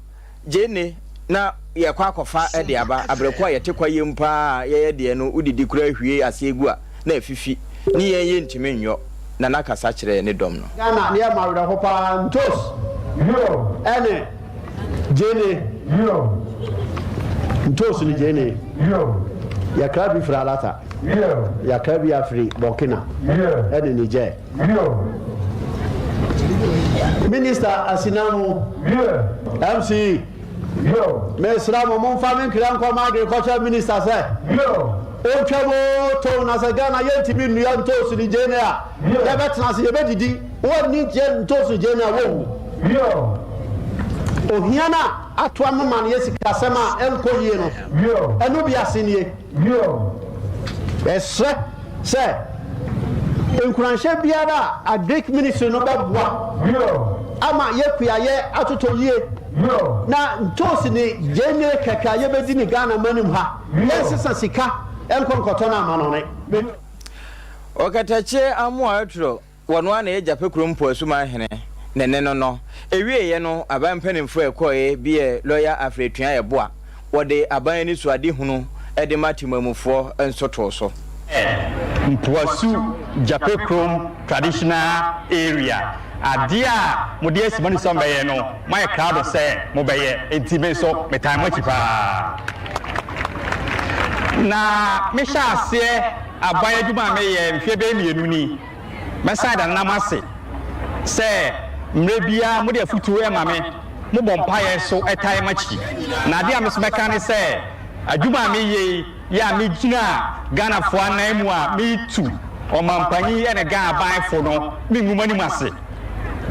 jene na ye kwa kofa e de aba abrekwa ye te kwa yempa ye de no udidi kura hwie asegu a na afifi ni ye ntime nyo na nakasa kire ne dom no Ghana ne ma wura ho pa ntos yo ene jene yo ntos ni jene yo ya krabi fralata yo ya krabi afri Burkina yo ene Niger yo Minister Asinamu yo MC yo Mesramo mon famille kran ko agriculture minister say yo o twabo to na Ghana yentimi nua ntos ni jene a ya betena se ye bedidi woni je ntos jene a wo yo ohiana atwa mama ne yesika sema enkoyie no yo eno bi asenie yo esre se enkuranhye biara a Greek ministry no beboa yo ama yekua ye atotoyie yo na ntosi ni jene keka ye bedi ni Ghana manim ha yesisa sika enkonkoto na amanone okatache amu atro wono ana ye jape krompo asuma hene nene no ewie ye no aban panimfo ekoye bie lawyer afretua ye boa wode aban ni suade hunu ede matimamufo ensoto so Mpuasu Jape Chrome traditional area adia mode asimani so mbeye no my crowd say mo beye entime so metan mo chipa na me sha ase aban aduma me ye mhwe be mienu ni mesada na mase say mrebia mode afutu e mame mo bompa ye so etai machi na dia me so meka ne say aduma me ye ya me gina Ghana fo anaimu a me tu o mampanyi e ne Ghana ban fo no me nguma ni mase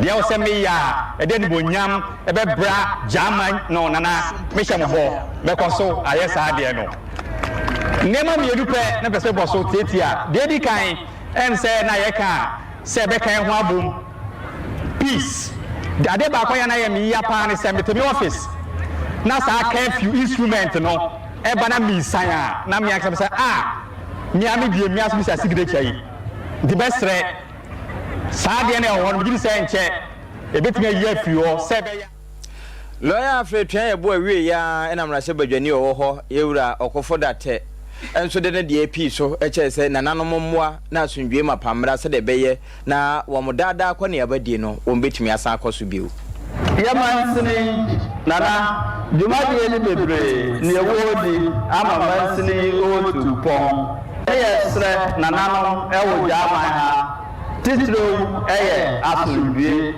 dia o se me ya e de ni bonyam e be bra jama no nana me hye mo ho be koso ayesa de no nema me edu pe na pese boso tetia de di kan en se na ye ka se be kan ho abom peace ade ba kwa ya na ye me ya pa ne se me to me office na saa curfew instrument no eba na misan a na me akam say me ami die me aso bisa signature yi the best re saa de na ho no bi say enche ebetumi ayi afiri ho se be ya lawyer afre twan ye bo awie ya na mra se badwani wo ho yewura okofo date enso de ne AP so eche se nananom mmoa na asundwe mapamra se de beye na wo modada akọ ne yabadie no wo betumi asa akoso biu Yamansini nana jumadi ni bebre ni ewodi ama mansini otu pon eyesre nanano ewo jama ha titro eye asundwe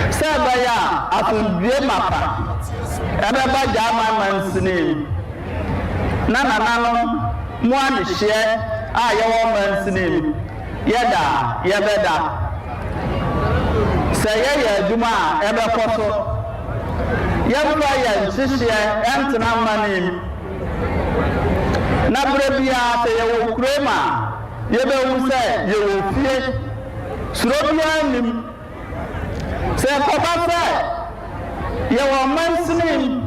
sebaya asundwe mapa ebeba jama mansini nanano mo ani hye a yewo mansini yeda yebeda Sayaya Juma ebe koso yamra ya nsihye entena manim na brebia te yewo krema yebe wu se yewo fie surobia nim se koba se yewo mansinim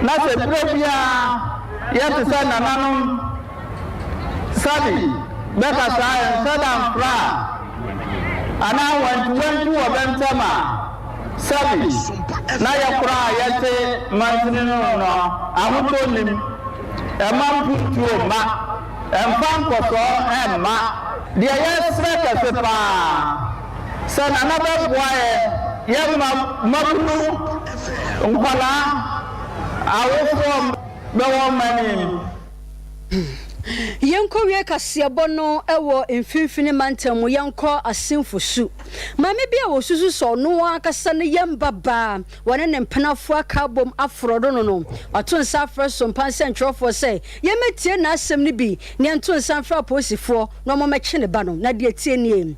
na se brebia yete se nananum sabi beka sa sadam fra ana wantu wa bantama sabi na yakura yete mansini no ahuto nim emamputuo ma emfankoso emma de yesre kasepa sana na beboae yemma mabunu nkwala awofo bewo manim Yanko wie kasiabo no ewo mfimfini mantamu yanko asimfusu mame bia wo susu so no akasa ne yembaba wone ne mpenafo akabom afrodo no wato nsa afro Sompa centrofo say yemetie na asem ne bi ne nto nsa afro posifo no momeche ne ba no na de tie nie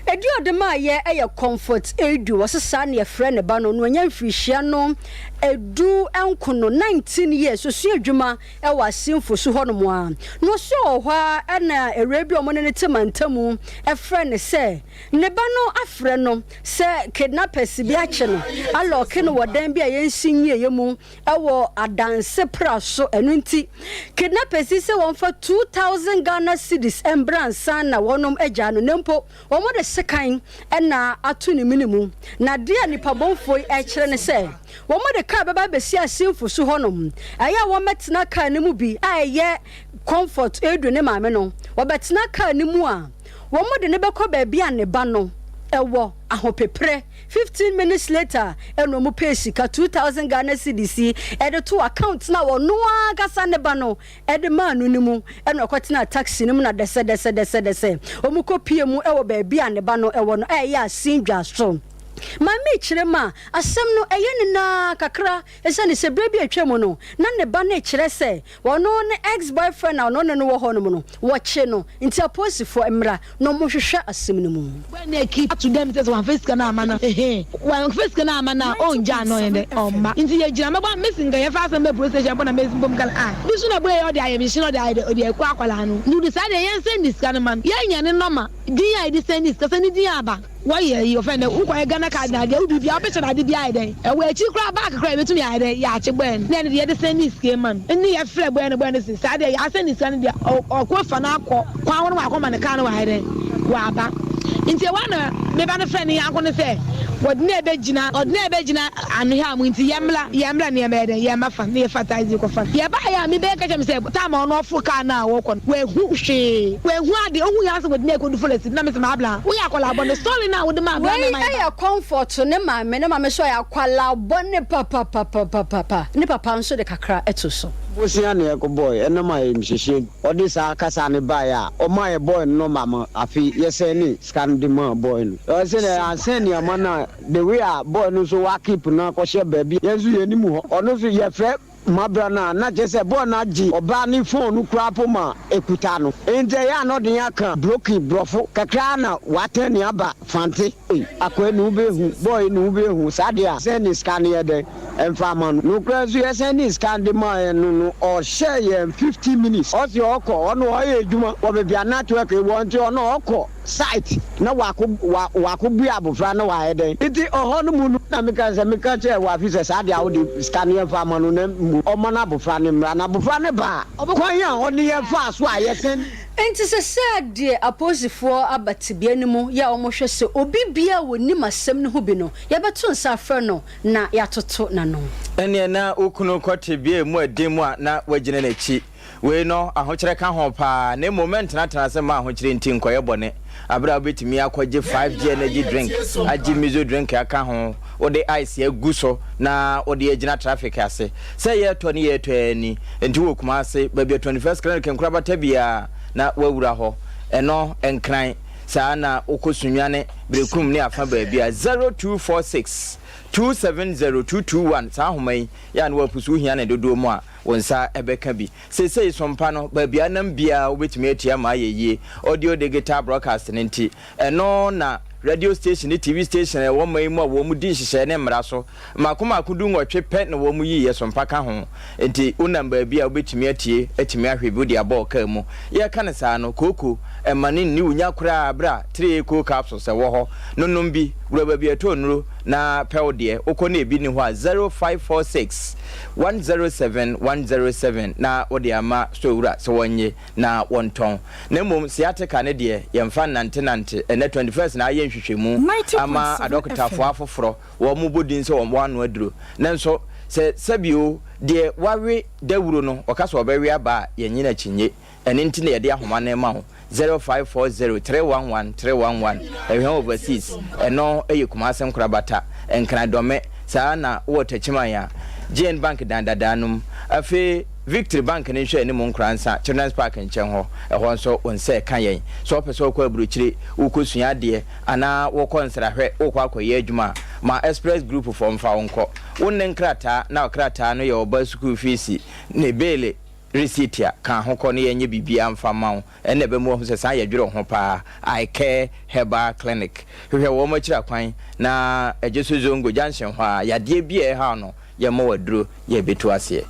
Edu adema ye eye comfort edu wasesa ne frɛ ne ba no no anya mfirihia no edu enkono 19 years so su adwuma e wasimfo su hɔ no mo a no so hɔ a na erebi omo ne temantamu e frɛ ne sɛ ne ba no afrɛ no sɛ kidnappers bi ache no aloke no wodan bi a yensinye yemu e wo adanse pra so enu nti kidnappers sɛ wonfa 2000 Ghana cedis embransa na wonom agya no nempo omo de sekan na atu ne minimu na de nipa bonfo e kyerɛ ne sɛ wo mo de ka baba besi asimfo so honom aya wo metena ka ne mu bi aye comfort edu ne maame no wo betena ka ne mu a wo mo de ne bekɔ ba bia ne ba no ewo ahopepre 15 minutes later eno mu pay sika 2000 Ghana cedis e de to account na wo no agasa ne ba no e de manu ni mu eno kwetena taxi ni mu na dese o mu kopie mu ewo ba bia ne ba no ewo no ya asindwa so Mami chirema asem no eye na kakra ese ne se brebi atwam no na ne ba na kire se wono ne ex boyfriend na no ne wo ho no no wo che no nti aposifo emra no mo hwehwe asem no mu na keep to them say one face kana amana one face kana amana onja no yende omma nti ye gira meba missing ga ye fa asem be procession bona messing bom kala bisu na boy o de aye mission o de ekwa akwala no nu decide yen send this kana man ye nya ne normal din ya de send this kasa ni din aba why you offend ukwa Ghana card na dia ubi bia picture na dia bia iden e we chi kra back kra betumi iden ya che gben na ne de send this game man ni ya frɛ gben si sa de ya send this kan dia okwa na akɔ kwa won wa akɔ man kan wa iden wa ba nti wa na me ba ne frɛ ne yanko ne sɛ odne be gina anu ha mu nti yemla ne me iden yemma fa ne fata izi ko fa ye ba ya me be ka chem sɛ ta ma ono fo ka na wo kɔ we hu ade ohu ya so odne ko du folesi na me se ma abla wo ya kɔla abɔ story na wo de ma abla me ma ya comfort ne maame so ya kwala bone papa ne papa nso de kakra eto so bosia ne ko boy enema emhihie odi sa kasa ne ba ya o my boy no mama afi yese ni scan de ma boy no o se ne anse ne amana the way a boy no so wa keep na ko she baby yesu ye ni mu ho ono so ye frɛ mabra na je se boy na gi oba ni phone kura poma ekuta no enje ya no de aka broken brofo kakra na wate ne aba fante akwa nu be hu boy nu be hu sadia se ni scan ye de and farmer no press yes any scan the man or share 50 minutes or the oko on why juma or maybe a network want to no oko site na waku bi abofra na wa eden iti ohono mu na meka che wa fi se saade a wo di scan ye farmer no na omo na abofra ne mra na abofra ne ba kwan ya oni ye fa so ayesen enti se saade aposifo abatibia ne mu ya omohwe se obi bia woni masem ne ho bi no ye beto nsa afra no na ya toto na no ene na okunu kote bia mu adem a na wagine na chi we no ahokyere ka ho pa na moment na tanase ma ahokyere nti nkoye bone abra betimi akwaje 5G energy drink aji mizo drink aka ho ode ice aguso na ode agina traffic ase say ye to ni ye to ani enti wo kuma ase ba bia 21st clinic nkura bata bia na wawura ho eno enkran saa na okosunwane brekum ne afa ba bia 0246 270221 saa homai ya na wapusu hia na dodo mu a wonsa ebeka bi sesei sompa no ba bia nam bia obetumi atia ma yeye audio digital broadcast nti eno na radio station ni TV station e won mai mu a wo mu din hihye ne mmara so makoma akudu nwotwe pe na wo mu yi sompa ka ho nti unam ba bia obetumi atie atimi ahwe bi odi aba oka mu ye ka ne saa no koko emane ni unya kura abra 3 eco capsules e wo ho nonnom bi wura ba bia to nuro na pewde okọ na ebi ni ho a 0546 107 na odi ama so wura so wonye na wonton na mom siateka ne de yemfa nante na 21st na aye nhwehwemu ama adokotafo afoforo wo mu bodin se wo wano aduro nanso se sabio de wawe dawuro no okaso obewe aba yenyina chinye ene nti na yede ahoma na ma ho 0540311311 ehwe overseas eno eyekumasem krabata enkran dome saa na wotachima ya GN Bank dandadanum afi Victory Bank ne hwe ne mu nkransa Children's Park nchen ho ehon nso onse kan yen so peso kwa buruchiri ukosua de ana wo konsra hwe okwa akoye adwuma ma Express Group from fa wonko wonne nkrata na okrata no ye oba school fees ne bele receiptia kan hoko ne yenye bibia mfama wo ene be mu ho se san yadwere ho pa I Care Herbal Clinic hwe wo ma kira kwan na ejesu zongo junction ho a yade bia ha no ye ma waduro ye betu ase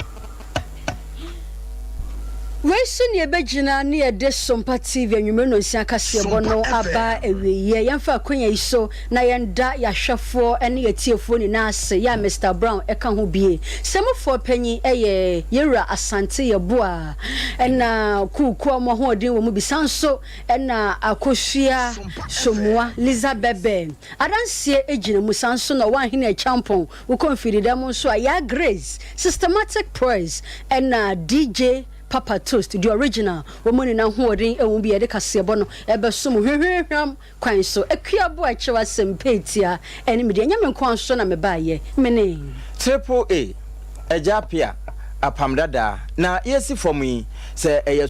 Wesu ni ebegina ni ede Sompa TV anwumre no nsia kase bono aba eweye yemfa akonya iso na yenda yahwefo ene yetiefo ni na ase ya Mr Brown eka ho bie semofo panyi eye yewura asante yeboa ena kuku amohodin wo mu bisanso ena akosua somua Liza Bebe adanse ejina musanso na wanhene champon wo konfirida mu so ya Grace Systematic Praise ena DJ Papa Toast the original woman na hoodin e won bi e de kase bo no e be so mo hwehwehwam kwan so akua bo a chewa sempetia eni me de nyame kwan so na me baaye mene triple A ejapia apamdada na yesi for me se eye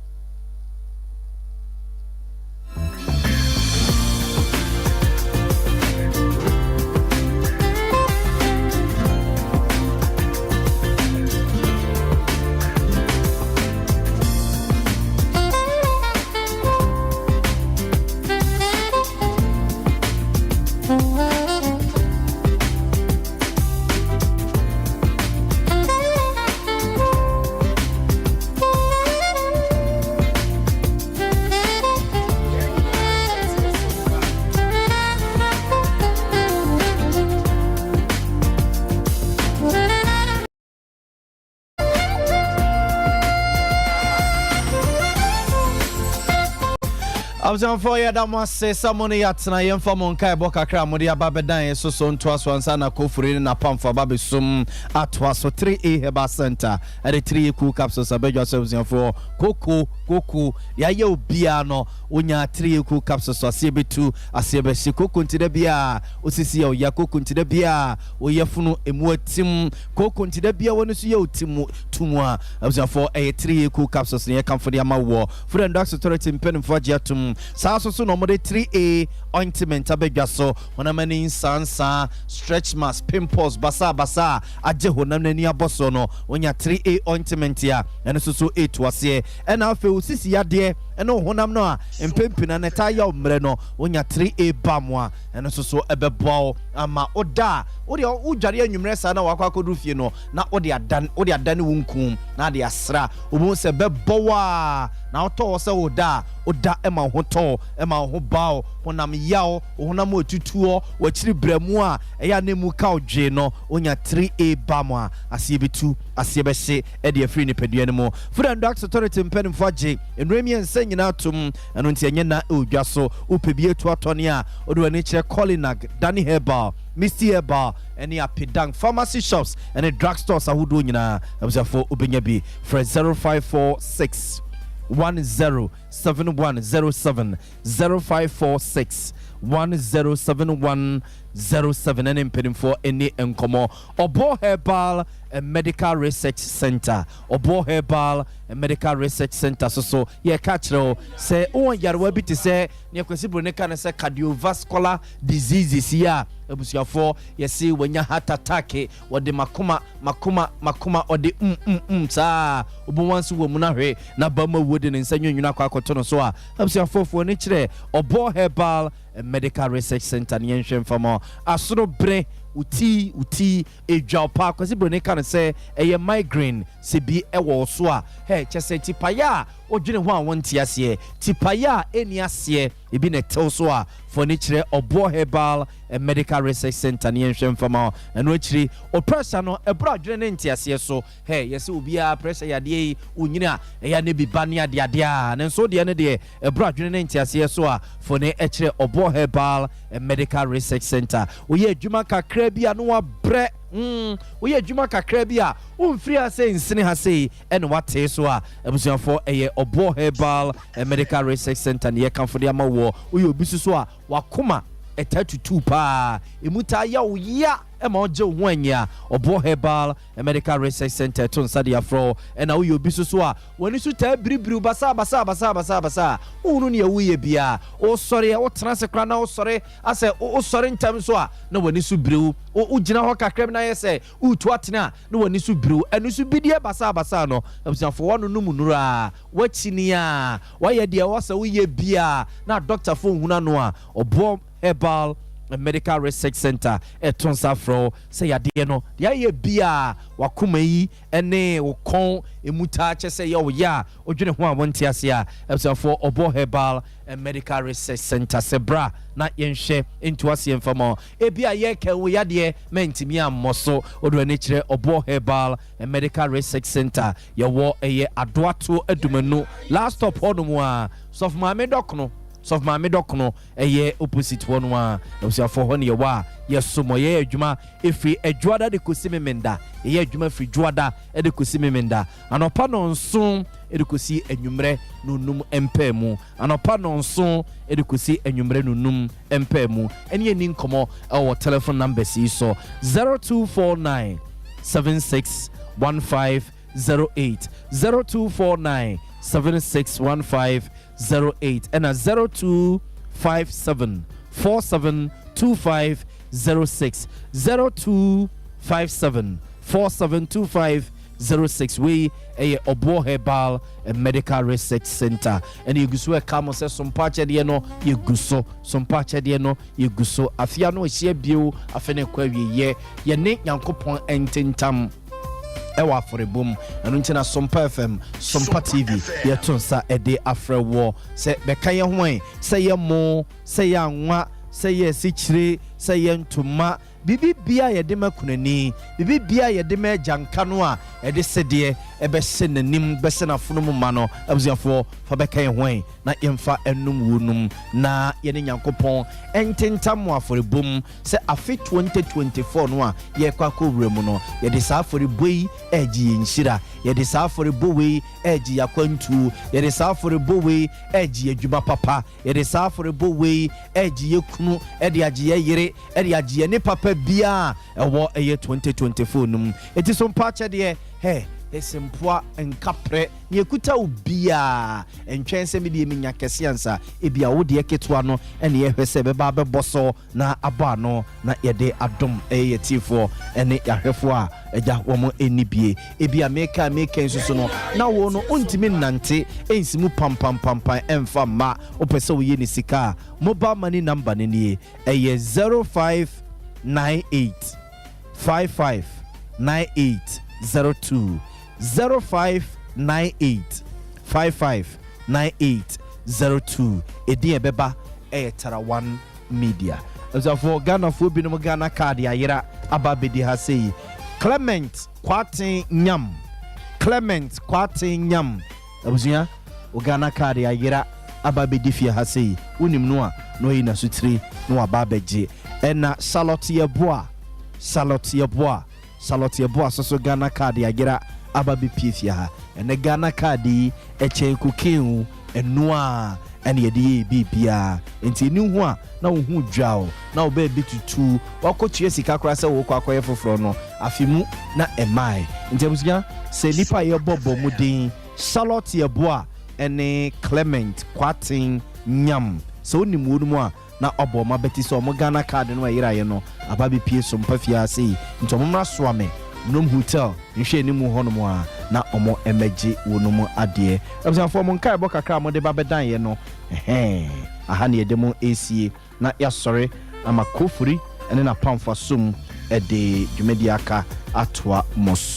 Abzan for ya da mo se samoni yatsna yemfa mon kai boka kra mo dia babedan so so nto so ansa na kofuri na pamfa babesum atwa so 3A Herbal Center at the 3 cool capsules abedwa so for koko ya ye obia no onya 3 cool capsules so asebetu asebesi koko ntide bia osisi ya oya koko ntide bia oyefunu emu atim koko ntide bia wonu so ye otimu tumwa abzan for 3 cool capsules ne kan for dia mawo for the doctor authority pen for giatum Sa so no more 3A ointment abegwa so honamani sansa stretch marks pimples basa aje honamani aboso no onya 3A ointment ya eno so 8 wase ena afi osisi yade eno honam no a empempina na ta ya omre no onya 3A bamwa eno so ebebo ama oda odi udware anwumre sa na wakwakodu fie no na odi adan wunkum na de asra obo se bebowa na oto se oda ema hoto ema ho bawo honam yawo honam otutuo wachiri bremu a eya nemu ka odwe no onya 3A bamwa asiebetu asiebehye e de afri ni pedua ne mo food and drugs authority mpenimfo age enremi ense nyina atom eno nti enye na odwa so upebie to atone a odo ani kire Colinag Danny Herbal Misty Herbal any apidang pharmacy shops and drugstores ahudo nyina abusafo obenya bi for 0546 107107 0546 107107 and impeding for any encomo Obo Herbal and Medical Research Center Obo Herbal and Medical Research Center so yeah catch say oh yarwa bi to say near kwesibro ne kan say cardiovascular diseases here ebusuafo yesi wanya heart attack wode makoma ode saa obuwansu wo mu na hwe na bama wode ne nsanyo nwuna kwakoto no so a ebusuafo fo ne kire Obo Herbal and Medical Research Center ne yenhwe mfamo asoro bre uti ejwa pa kwesibro ne kan say eye migraine se bi ewo so a he chese tipaya odwene ho a wonti ase tipaya eni ase ebi ne tel so a furniture Obo Herbal and Medical Research Center ne yenhwe mfama eno akiri o pressure no ebra adwene ne nti ase so he yese obi a pressure yade onyina eya ne bi bane ade a ne so de ne de ebra adwene ne nti ase so a fone akiri Obo Herbal and Medical Research Center oye adwuma kakra bi anu abre oye adwuma kakra bi a umfiri ase nsene ha sei ene wate so a ebusuafo eye Obo Herbal and Medical Research Center ne yekanfo de amawo oye obi so a wakoma etatutu pa emuta ya uya ema oje ho anya Obo Herbal and Medical Research Center to nsade afro ena oye obi so a woni su ta bribri basa unu ne wuye bia o sori o transe kra na o sori ase o sori ntam so a na woni su briu o gina ho kakra na yese utu atena na woni su briu enu su bidie basa no abusanfo wono numu nura wachini a waye de wasa wuye bia na doctor fo huna no a Obo Herbal and Medical Research Center etonsa fro say yade no ya ye bia wakoma yi ene wokon emuta che say yo ya odwene ho a wonti ase a ebusanfo Obo Herbal and Medical Research Center sebra na yenhwe into ase mfamo ebia ye ka wo yade mentimi ammoso odo ne kire Obo Herbal and Medical Research Center ye wo eye adoato adumanu last stop honomu a sof maame dokno eye opposite one wa ebusuafo ho ne ye wa ye somo ye adwuma efi adwada de kosi memenda ye adwuma fi dwada de kosi memenda anopa no nso de kosi anwumre nunum empemu anopa no nso de kosi anwumre nunum empemu ene ni nkomo our telephone number si so 0249 761508 0249 761508 and a 0257 472506 0257 472506 we a Obo Herbal and Medical Research Center and you go come say some patch de no you go so some patch de no you go so afia no hie bio afene kwa wie ye ne yankopon ententam ewa forebum anu ntina Sompa FM Sompa TV ye tonsa ede afrewo se beka ye hwan se ye mo se ye anwa se ye sichire se ye ntuma bibi bia ye de makunani bibi bia ye de ma janka no a e de sede e be se nanim be se na funum ma no abuziafo fa beka ye hwan na yemfa enum wonum na ye ne nyankopon ententam aforebum se afi 2024 no a ye kwako wremu no ye de sa aforeboi eji nshira ye de sa aforeboi eji yakwantu ye de sa aforeboi eji adwuma papa ye de sa aforeboi eji yekunu e de agi ye yire e de agi ye ne papa bia ewo eye 2024 num eti so mpache de he esempoa nkapre ne ekuta obia entwense me de minya kesiansa ebia wo de ketwa no ene ye hwese beba beboso na abano na yede adom eyetifo ene yahwefo a eja wo enibie ebia meka nsusu no na wo no ontimi nante ensimu pam emfa ma opese wo ye ni sika mobile money number ne nie eye 0598 55 9802 0598 55 9802 edi ebeba Tarawan Media as for Ghana for binum Ghana card ayira ababedi ha sei Clement Kwatin Nyam abuzia o Ghana card ayira ababedi fie ha sei unim no a no yi na sutiri no ababeje ena Charlotte Yeboa so Ghana card ayira ababe piefia ha ene Ghana card yi echen kukin enua ene yede bibia enti ni hu a na wo hu dwao na wo be bitutu wakotua sika kora se wo kwakoye foforo no afimu na emai enti abusia se lipa ye bobo mudin Charlotte Yeboa ene Clement Kwatin Nyam so ni mu mu a na obo ma beti so mo Ghana card no ayira ye no ababe pie so mpafia sei enti omra so ame nom hotel nhwe ni mu hono mu a na omo emeji wonom ade abisa fo mo nkai bo kakra mo de babedan ye no aha ne edemo esie na ya sori ama kofuri ene na pamfa sum ede dwumedi aka atoa mos